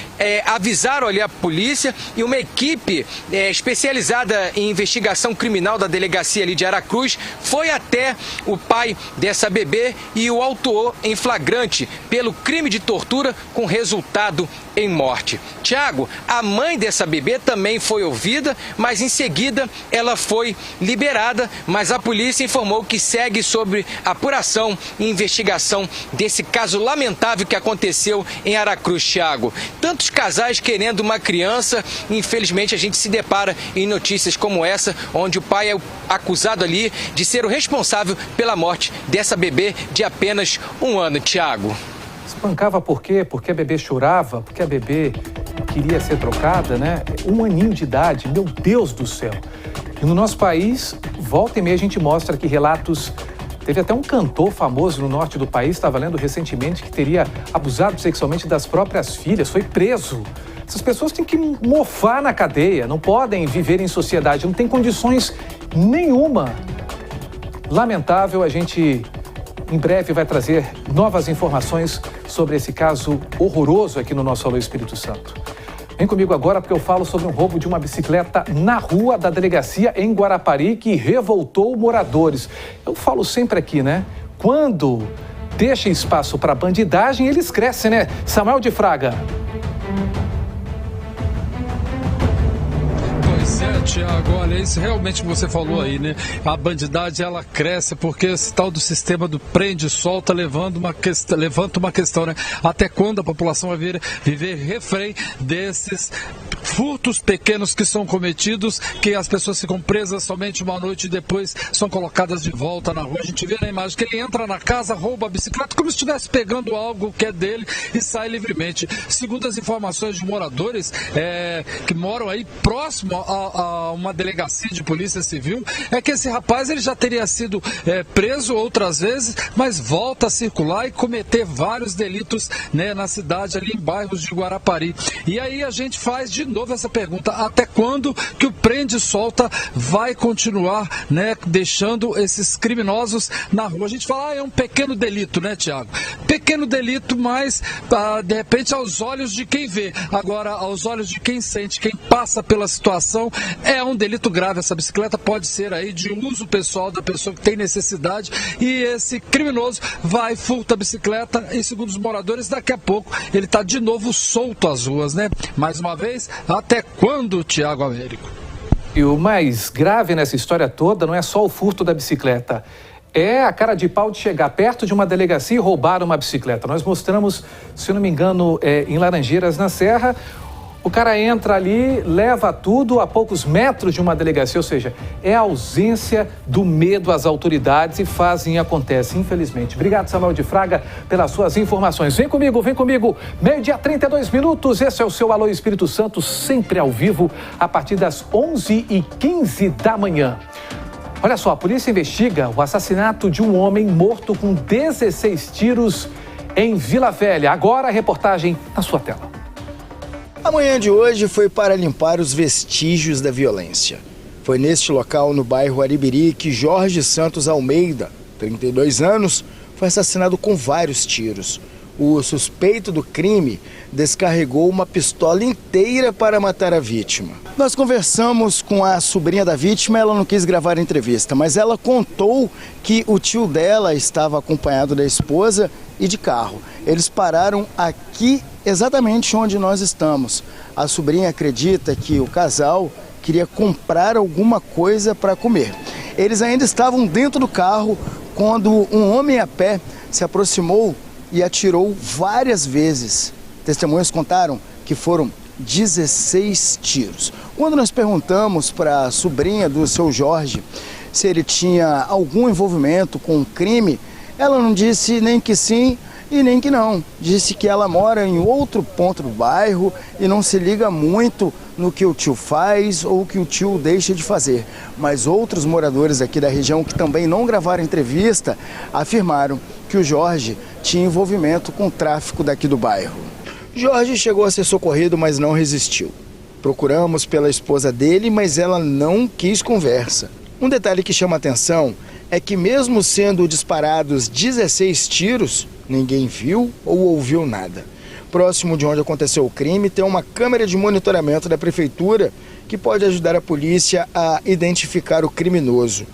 avisaram ali a polícia e uma equipe especializada em investigação criminal da delegacia ali de Aracruz foi até o pai dessa bebê e o autuou em flagrante pelo crime de tortura com resultado em morte. Tiago, a mãe dessa bebê também foi ouvida, mas em seguida ela foi liberada, mas a polícia informou que segue sobre apuração e investigação desse caso lamentável que aconteceu em Aracruz, Tiago. Tantos casais querendo uma criança, infelizmente a gente se depara em notícias como essa, onde o pai é acusado ali de ser o responsável pela morte dessa bebê de apenas 1 ano, Tiago. Espancava por quê? Porque a bebê chorava, porque a bebê queria ser trocada, né? 1 aninho de idade, meu Deus do céu. E no nosso país, volta e meia a gente mostra que relatos... Teve até um cantor famoso no norte do país, estava lendo recentemente, que teria abusado sexualmente das próprias filhas, foi preso. Essas pessoas têm que mofar na cadeia, não podem viver em sociedade, não tem condições nenhuma. Lamentável, a gente em breve vai trazer novas informações sobre esse caso horroroso aqui no nosso Alô Espírito Santo. Vem comigo agora porque eu falo sobre um roubo de uma bicicleta na rua da delegacia em Guarapari que revoltou moradores. Eu falo sempre aqui, né? Quando deixa espaço para bandidagem, eles crescem, né? Samuel de Fraga. Tiago, olha, isso realmente que você falou aí, né? A bandidagem, ela cresce porque esse tal do sistema do prende e solta levanta uma questão, né? Até quando a população vai viver refém desses furtos pequenos que são cometidos, que as pessoas ficam presas somente uma noite e depois são colocadas de volta na rua. A gente vê na imagem que ele entra na casa, rouba a bicicleta como se estivesse pegando algo que é dele e sai livremente. Segundo as informações de moradores que moram aí próximo a uma delegacia de polícia civil, é que esse rapaz ele já teria sido preso outras vezes, mas volta a circular e cometer vários delitos, né, na cidade, ali em bairros de Guarapari. E aí a gente faz de novo essa pergunta: até quando que o prende e solta vai continuar, né, deixando esses criminosos na rua? A gente fala, é um pequeno delito, né, Tiago? Pequeno delito, mas de repente aos olhos de quem vê. Agora, aos olhos de quem sente, quem passa pela situação, é um delito grave. Essa bicicleta pode ser aí de uso pessoal da pessoa que tem necessidade e esse criminoso vai, furta a bicicleta e, segundo os moradores, daqui a pouco ele está de novo solto às ruas, né? Mais uma vez, até quando, Tiago Américo? E o mais grave nessa história toda não é só o furto da bicicleta, é a cara de pau de chegar perto de uma delegacia e roubar uma bicicleta. Nós mostramos, se eu não me engano, em Laranjeiras, na Serra. O cara entra ali, leva tudo a poucos metros de uma delegacia, ou seja, é a ausência do medo às autoridades e fazem e acontece, infelizmente. Obrigado, Samuel de Fraga, pelas suas informações. Vem comigo, 12h32, esse é o seu Alô Espírito Santo, sempre ao vivo, a partir das 11h15 da manhã. Olha só, a polícia investiga o assassinato de um homem morto com 16 tiros em Vila Velha. Agora a reportagem na sua tela. A manhã de hoje foi para limpar os vestígios da violência. Foi neste local, no bairro Aribiri, que Jorge Santos Almeida, 32 anos, foi assassinado com vários tiros. O suspeito do crime descarregou uma pistola inteira para matar a vítima. Nós conversamos com a sobrinha da vítima, ela não quis gravar a entrevista, mas ela contou que o tio dela estava acompanhado da esposa e de carro. Eles pararam aqui exatamente onde nós estamos. A sobrinha acredita que o casal queria comprar alguma coisa para comer. Eles ainda estavam dentro do carro quando um homem a pé se aproximou e atirou várias vezes. Testemunhas contaram que foram 16 tiros. Quando nós perguntamos para a sobrinha do seu Jorge se ele tinha algum envolvimento com o crime, ela não disse nem que sim E nem que não, disse que ela mora em outro ponto do bairro e não se liga muito no que o tio faz ou o que o tio deixa de fazer. Mas outros moradores aqui da região que também não gravaram entrevista afirmaram que o Jorge tinha envolvimento com o tráfico daqui do bairro. Jorge chegou a ser socorrido, mas não resistiu. Procuramos pela esposa dele, mas ela não quis conversa. Um detalhe que chama atenção é que mesmo sendo disparados 16 tiros, ninguém viu ou ouviu nada. Próximo de onde aconteceu o crime, tem uma câmera de monitoramento da prefeitura que pode ajudar a polícia a identificar o criminoso.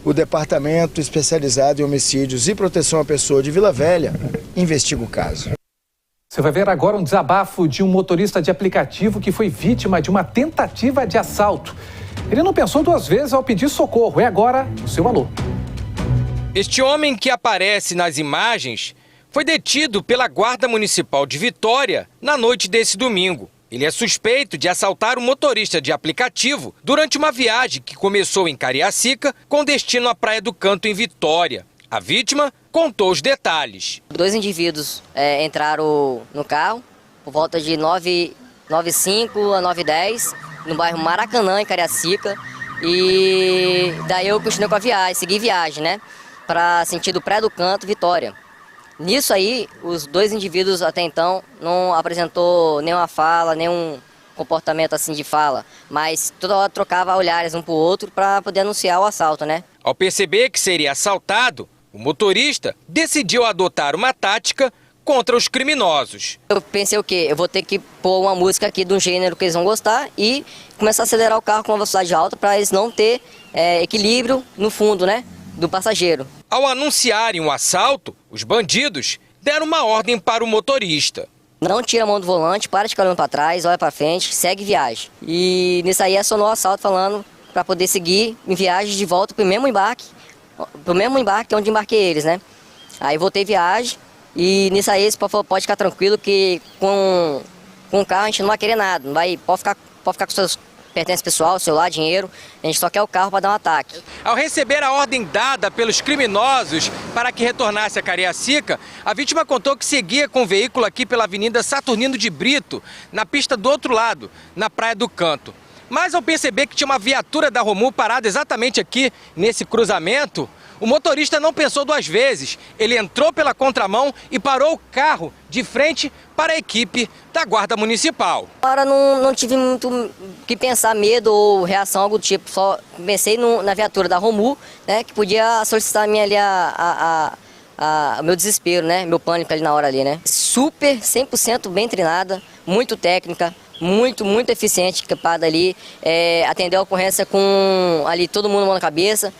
O Departamento Especializado em Homicídios e Proteção à Pessoa de Vila Velha investiga o caso. Você vai ver agora um desabafo de um motorista de aplicativo que foi vítima de uma tentativa de assalto. Ele não pensou duas vezes ao pedir socorro. É agora o seu alô. Este homem que aparece nas imagens foi detido pela Guarda Municipal de Vitória na noite desse domingo. Ele é suspeito de assaltar um motorista de aplicativo durante uma viagem que começou em Cariacica com destino à Praia do Canto, em Vitória. A vítima contou os detalhes. 2 indivíduos entraram no carro por volta de 9h05 a 9h10 no bairro Maracanã, em Cariacica. E daí eu continuei com a viagem, segui viagem, né? Para sentido Praia do Canto, Vitória. Nisso aí, os 2 indivíduos até então não apresentou nenhuma fala, nenhum comportamento assim de fala, mas toda hora trocava olhares um pro outro para poder anunciar o assalto, né? Ao perceber que seria assaltado, o motorista decidiu adotar uma tática contra os criminosos. Eu pensei o quê? Eu vou ter que pôr uma música aqui de um gênero que eles vão gostar e começar a acelerar o carro com uma velocidade alta para eles não ter equilíbrio no fundo, né? Do passageiro. Ao anunciarem o assalto, os bandidos deram uma ordem para o motorista. Não tira a mão do volante, para de ficar olhando para trás, olha para frente, segue viagem. E nisso aí acionou o assalto falando para poder seguir em viagem de volta para o mesmo embarque onde embarquei eles, né? Aí voltei viagem e nisso aí eles pode ficar tranquilo que com o carro a gente não vai querer nada, pode ficar com seus pertence pessoal, celular, dinheiro, a gente só quer o carro para dar um ataque. Ao receber a ordem dada pelos criminosos para que retornasse a Cariacica, a vítima contou que seguia com o veículo aqui pela Avenida Saturnino de Brito, na pista do outro lado, na Praia do Canto. Mas ao perceber que tinha uma viatura da Romu parada exatamente aqui, nesse cruzamento, o motorista não pensou duas vezes. Ele entrou pela contramão e parou o carro de frente para a equipe da Guarda Municipal. Agora não tive muito que pensar, medo ou reação, algo do tipo. Só pensei na viatura da Romu, né, que podia solicitar a minha ali o meu desespero, né, meu pânico ali na hora ali, né. Super, 100% bem treinada, muito técnica, muito eficiente, equipada ali. Atendeu a ocorrência com ali todo mundo na cabeça.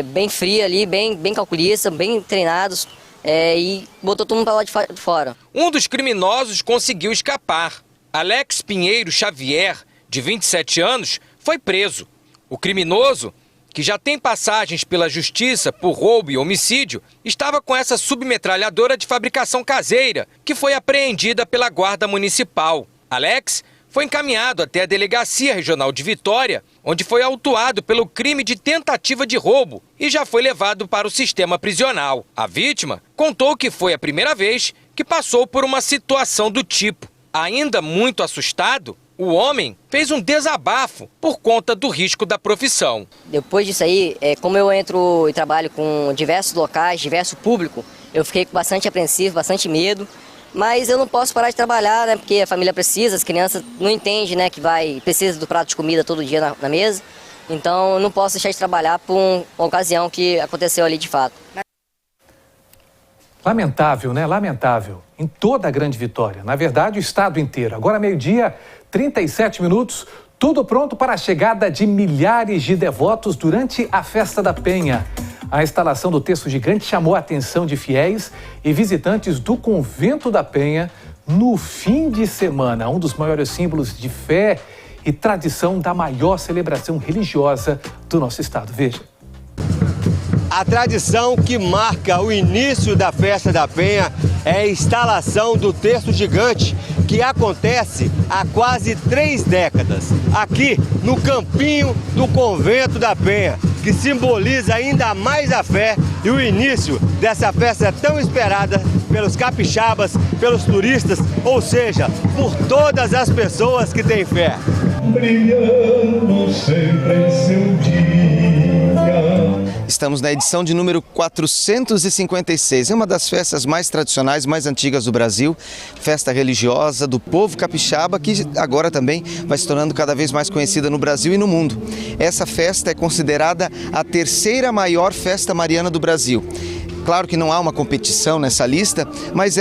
Bem fria ali, bem calculista, bem treinados e botou todo mundo para lá de fora. Um dos criminosos conseguiu escapar. Alex Pinheiro Xavier, de 27 anos, foi preso. O criminoso, que já tem passagens pela justiça por roubo e homicídio, estava com essa submetralhadora de fabricação caseira, que foi apreendida pela Guarda Municipal. Alex foi encaminhado até a Delegacia Regional de Vitória, onde foi autuado pelo crime de tentativa de roubo e já foi levado para o sistema prisional. A vítima contou que foi a primeira vez que passou por uma situação do tipo. Ainda muito assustado, o homem fez um desabafo por conta do risco da profissão. Depois disso aí, como eu entro e trabalho com diversos locais, diverso público, eu fiquei bastante apreensivo, bastante medo. Mas eu não posso parar de trabalhar, né? Porque a família precisa, as crianças não entendem, né? Que precisa do prato de comida todo dia na mesa. Então eu não posso deixar de trabalhar por uma ocasião que aconteceu ali de fato. Lamentável, né? Lamentável. Em toda a Grande Vitória. Na verdade, o estado inteiro. Agora, 12h37, tudo pronto para a chegada de milhares de devotos durante a Festa da Penha. A instalação do Terço Gigante chamou a atenção de fiéis e visitantes do Convento da Penha no fim de semana, um dos maiores símbolos de fé e tradição da maior celebração religiosa do nosso estado. Veja. A tradição que marca o início da Festa da Penha é a instalação do Terço Gigante, que acontece há quase 3 décadas, aqui no campinho do Convento da Penha. que simboliza ainda mais a fé e o início dessa festa tão esperada pelos capixabas, pelos turistas, ou seja, por todas as pessoas que têm fé. Brilhando sempre em seu dia. Estamos na edição de número 456. É uma das festas mais tradicionais, mais antigas do Brasil. Festa religiosa do povo capixaba, que agora também vai se tornando cada vez mais conhecida no Brasil e no mundo. Essa festa é considerada a terceira maior festa mariana do Brasil. Claro que não há uma competição nessa lista, mas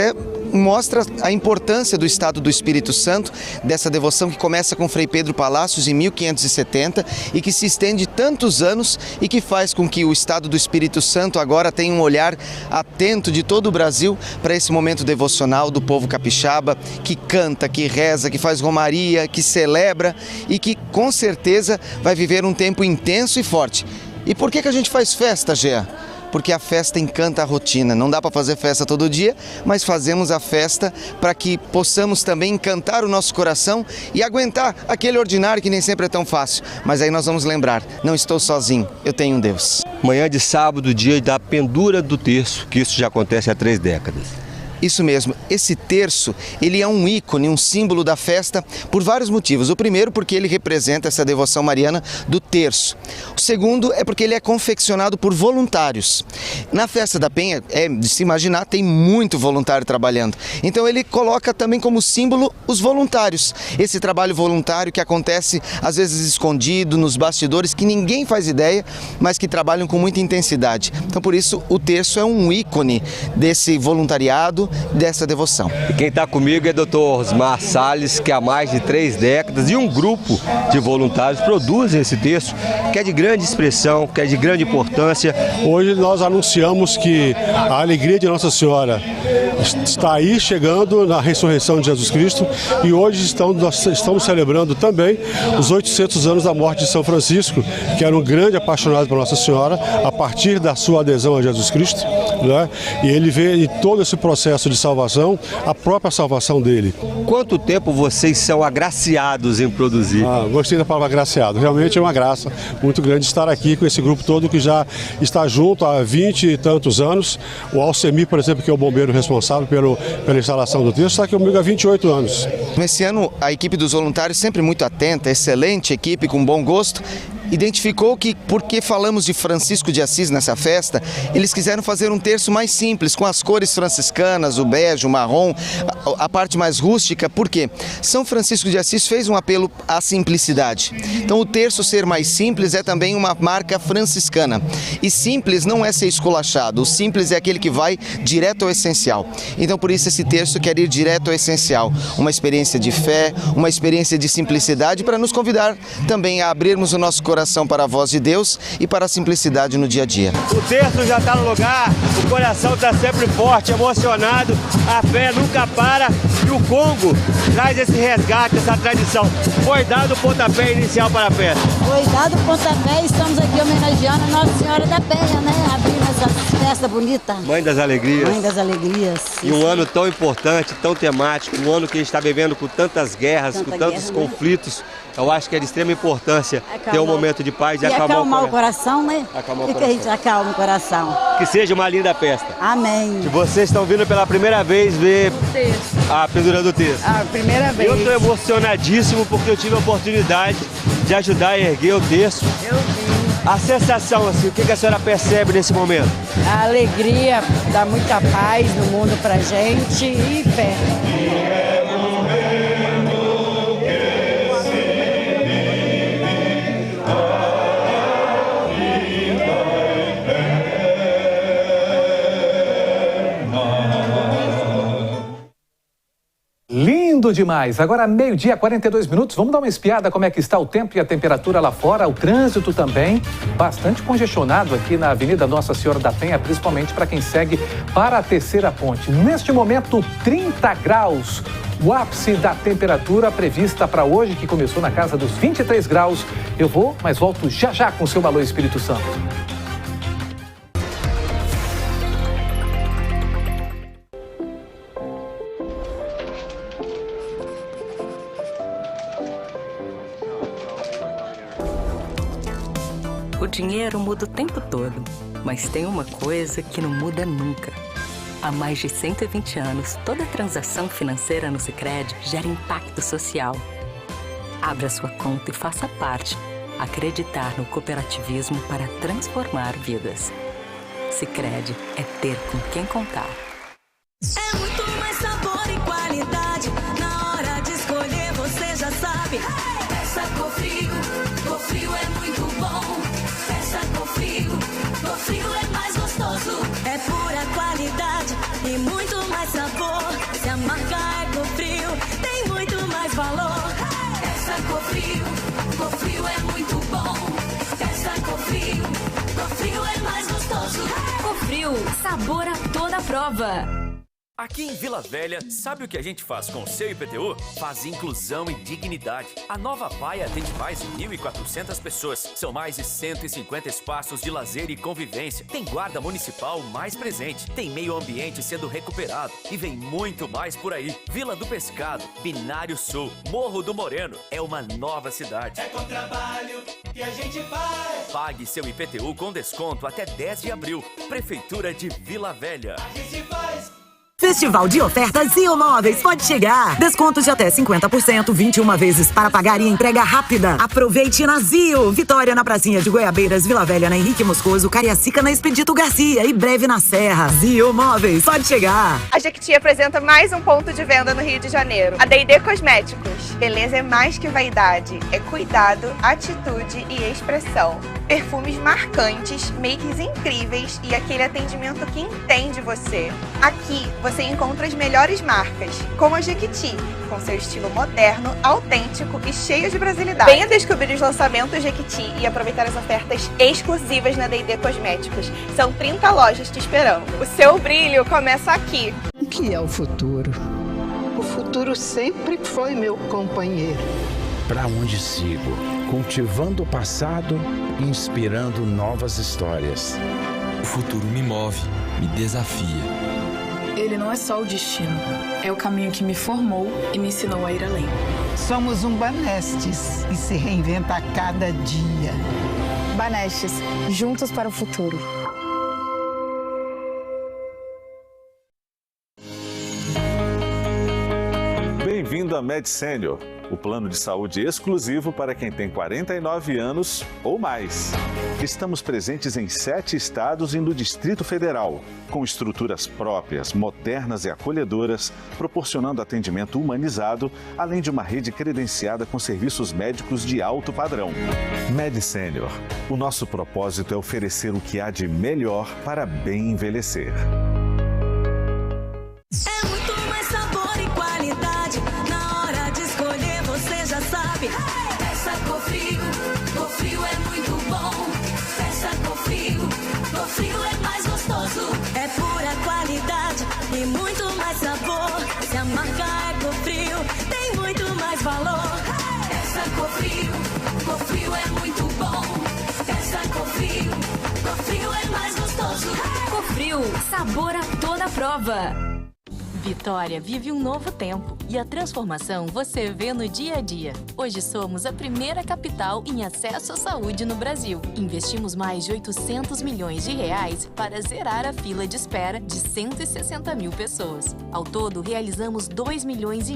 mostra a importância do Estado do Espírito Santo, dessa devoção que começa com Frei Pedro Palacios em 1570 e que se estende tantos anos e que faz com que o Estado do Espírito Santo agora tenha um olhar atento de todo o Brasil para esse momento devocional do povo capixaba, que canta, que reza, que faz romaria, que celebra e que com certeza vai viver um tempo intenso e forte. E por que a gente faz festa, Gea? Porque a festa encanta a rotina. Não dá para fazer festa todo dia, mas fazemos a festa para que possamos também encantar o nosso coração e aguentar aquele ordinário que nem sempre é tão fácil. Mas aí nós vamos lembrar, não estou sozinho, eu tenho um Deus. Manhã de sábado, dia da pendura do terço, que isso já acontece há 3 décadas. Isso mesmo, esse terço, ele é um ícone, um símbolo da festa por vários motivos. O primeiro, porque ele representa essa devoção mariana do terço. O segundo é porque ele é confeccionado por voluntários. Na Festa da Penha, de se imaginar, tem muito voluntário trabalhando. Então ele coloca também como símbolo os voluntários. Esse trabalho voluntário que acontece às vezes escondido, nos bastidores, que ninguém faz ideia, mas que trabalham com muita intensidade. Então por isso o terço é um ícone desse voluntariado, dessa devoção. E quem está comigo é o Dr. Osmar Salles, que há mais de 3 décadas e um grupo de voluntários produzem esse terço, que é de grande expressão, que é de grande importância. Hoje nós anunciamos que a alegria de Nossa Senhora está aí chegando na ressurreição de Jesus Cristo e hoje nós estamos celebrando também os 800 anos da morte de São Francisco, que era um grande apaixonado por Nossa Senhora a partir da sua adesão a Jesus Cristo, né? E ele vê em todo esse processo de salvação, a própria salvação dele. Quanto tempo vocês são agraciados em produzir? Gostei da palavra agraciado, realmente é uma graça muito grande estar aqui com esse grupo todo que já está junto há 20 e tantos anos. O Alcemir, por exemplo, que é o bombeiro responsável pela instalação do texto, está aqui comigo há 28 anos. Nesse ano, a equipe dos voluntários, sempre muito atenta, excelente equipe, com bom gosto, identificou que, porque falamos de Francisco de Assis nessa festa, eles quiseram fazer um terço mais simples, com as cores franciscanas, o bege, o marrom, a parte mais rústica. Por quê? São Francisco de Assis fez um apelo à simplicidade. Então o terço ser mais simples é também uma marca franciscana. E simples não é ser esculachado, o simples é aquele que vai direto ao essencial. Então por isso esse terço quer ir direto ao essencial. Uma experiência de fé, uma experiência de simplicidade, para nos convidar também a abrirmos o nosso coração para a voz de Deus e para a simplicidade no dia a dia. O terço já está no lugar, o coração está sempre forte, emocionado, a fé nunca para e o Congo traz esse resgate, essa tradição. Foi dado o pontapé inicial para a festa. Foi dado o pontapé e estamos aqui homenageando a Nossa Senhora da Penha, né? Abrindo essa festa bonita. Mãe das alegrias. Mãe das alegrias. E um ano tão importante, tão temático, um ano que a gente está vivendo com tantas guerras, com tantos conflitos. Eu acho que é de extrema importância ter um momento de paz e acalmar o coração, né? Acalmar o coração. Que a gente acalma o coração. Que seja uma linda festa. Amém. E vocês estão vindo pela primeira vez ver a pendura do terço. A primeira vez. Eu estou emocionadíssimo porque eu tive a oportunidade de ajudar a erguer o terço. Eu vi. A sensação, assim, o que a senhora percebe nesse momento? A alegria, dá muita paz no mundo pra gente e fé. Lindo demais! Agora 12h, 42 minutos. Vamos dar uma espiada como é que está o tempo e a temperatura lá fora. O trânsito também bastante congestionado aqui na Avenida Nossa Senhora da Penha, principalmente para quem segue para a Terceira Ponte. Neste momento, 30 graus. O ápice da temperatura prevista para hoje, que começou na casa dos 23 graus. Eu vou, mas volto já já com o seu Alô Espírito Santo. O O dinheiro muda o tempo todo, mas tem uma coisa que não muda nunca. Há mais de 120 anos, toda transação financeira no Sicredi gera impacto social. Abra sua conta e faça parte. Acreditar no cooperativismo para transformar vidas. Sicredi é ter com quem contar. É muito mais sabor e qualidade. Na hora de escolher, você já sabe. Peça Cofrio, Cofrio é muito bom. Peça Cofrio, Cofrio é mais gostoso. É pura qualidade e muito mais sabor. Se a marca é Cofrio, tem muito mais valor. Peça Cofrio, Cofrio é muito bom. Peça Cofrio, Cofrio é mais gostoso. Cofrio, sabor a toda prova. Aqui em Vila Velha, sabe o que a gente faz com o seu IPTU? Faz inclusão e dignidade. A nova Paia atende mais de 1.400 pessoas. São mais de 150 espaços de lazer e convivência. Tem guarda municipal mais presente. Tem meio ambiente sendo recuperado. E vem muito mais por aí. Vila do Pescado, Binário Sul, Morro do Moreno. É uma nova cidade. É com trabalho que a gente faz. Pague seu IPTU com desconto até 10 de abril. Prefeitura de Vila Velha. A gente faz. Festival de ofertas Zio Móveis pode chegar. Descontos de até 50%, 21 vezes para pagar e entrega rápida. Aproveite na Zio. Vitória na Pracinha de Goiabeiras, Vila Velha na Henrique Moscoso, Cariacica na Expedito Garcia e Breve na Serra. Zio Móveis pode chegar. A Jequiti apresenta mais um ponto de venda no Rio de Janeiro. A D&D Cosméticos. Beleza é mais que vaidade. É cuidado, atitude e expressão. Perfumes marcantes, makes incríveis e aquele atendimento que entende você. Aqui você encontra as melhores marcas, como a Jequiti, com seu estilo moderno, autêntico e cheio de brasilidade. Venha descobrir os lançamentos Jequiti e aproveitar as ofertas exclusivas na D&D Cosméticos. São 30 lojas te esperando. O seu brilho começa aqui. O que é o futuro? O futuro sempre foi meu companheiro. Para onde sigo? Cultivando o passado e inspirando novas histórias. O futuro me move, me desafia. Ele não é só o destino, é o caminho que me formou e me ensinou a ir além. Somos um Banestes e se reinventa a cada dia. Banestes, juntos para o futuro. Bem-vindo a Med Senior, o plano de saúde exclusivo para quem tem 49 anos ou mais. Estamos presentes em 7 estados e no Distrito Federal, com estruturas próprias, modernas e acolhedoras, proporcionando atendimento humanizado, além de uma rede credenciada com serviços médicos de alto padrão. Med Senior, o nosso propósito é oferecer o que há de melhor para bem envelhecer. É muito mais sabor e qualidade. Na hora de escolher, você já sabe. Peça Cofrio, Cofrio é muito bom. Peça Cofrio, Cofrio é mais gostoso. É pura qualidade e muito mais sabor. Se a marca é Cofrio, tem muito mais valor. Peça Cofrio, Cofrio é muito bom. Peça Cofrio, Cofrio é mais gostoso. Cofrio, sabor a toda prova. Vitória vive um novo tempo e a transformação você vê no dia a dia. Hoje somos a primeira capital em acesso à saúde no Brasil. Investimos mais de 800 milhões de reais para zerar a fila de espera de 160 mil pessoas. Ao todo, realizamos 2,5 milhões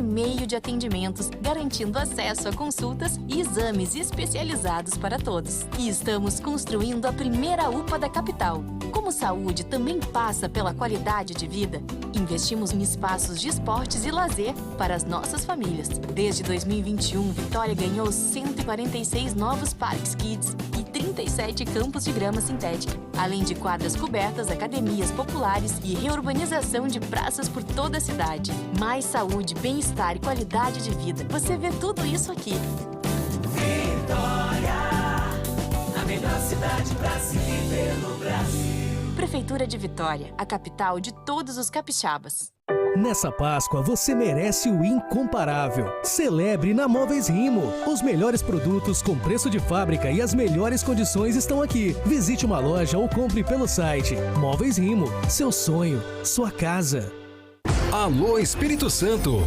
de atendimentos, garantindo acesso a consultas e exames especializados para todos. E estamos construindo a primeira UPA da capital. Como saúde também passa pela qualidade de vida, investimos em espaços de esportes e lazer para as nossas famílias. Desde 2021, Vitória ganhou 146 novos parques kids e 37 campos de grama sintética, além de quadras cobertas, academias populares e reurbanização de praças por toda a cidade. Mais saúde, bem-estar e qualidade de vida. Você vê tudo isso aqui. Vitória, a melhor cidade pra se viver no Brasil. Prefeitura de Vitória, a capital de todos os capixabas. Nessa Páscoa, você merece o incomparável. Celebre na Móveis Rimo. Os melhores produtos com preço de fábrica e as melhores condições estão aqui. Visite uma loja ou compre pelo site. Móveis Rimo, seu sonho, sua casa. Alô Espírito Santo.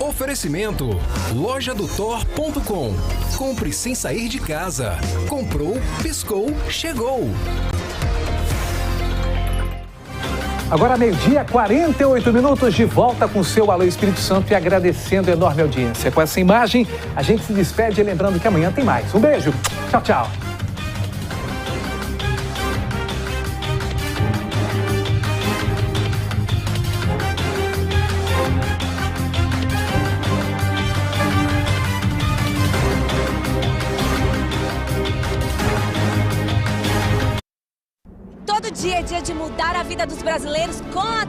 Oferecimento: lojadotor.com. Compre sem sair de casa. Comprou, piscou, chegou. Agora, meio-dia, 48 minutos, de volta com o seu Alô Espírito Santo e agradecendo a enorme audiência. Com essa imagem, a gente se despede, lembrando que amanhã tem mais. Um beijo. Tchau, tchau. Todo dia é dia de mudar a vida dos brasileiros com a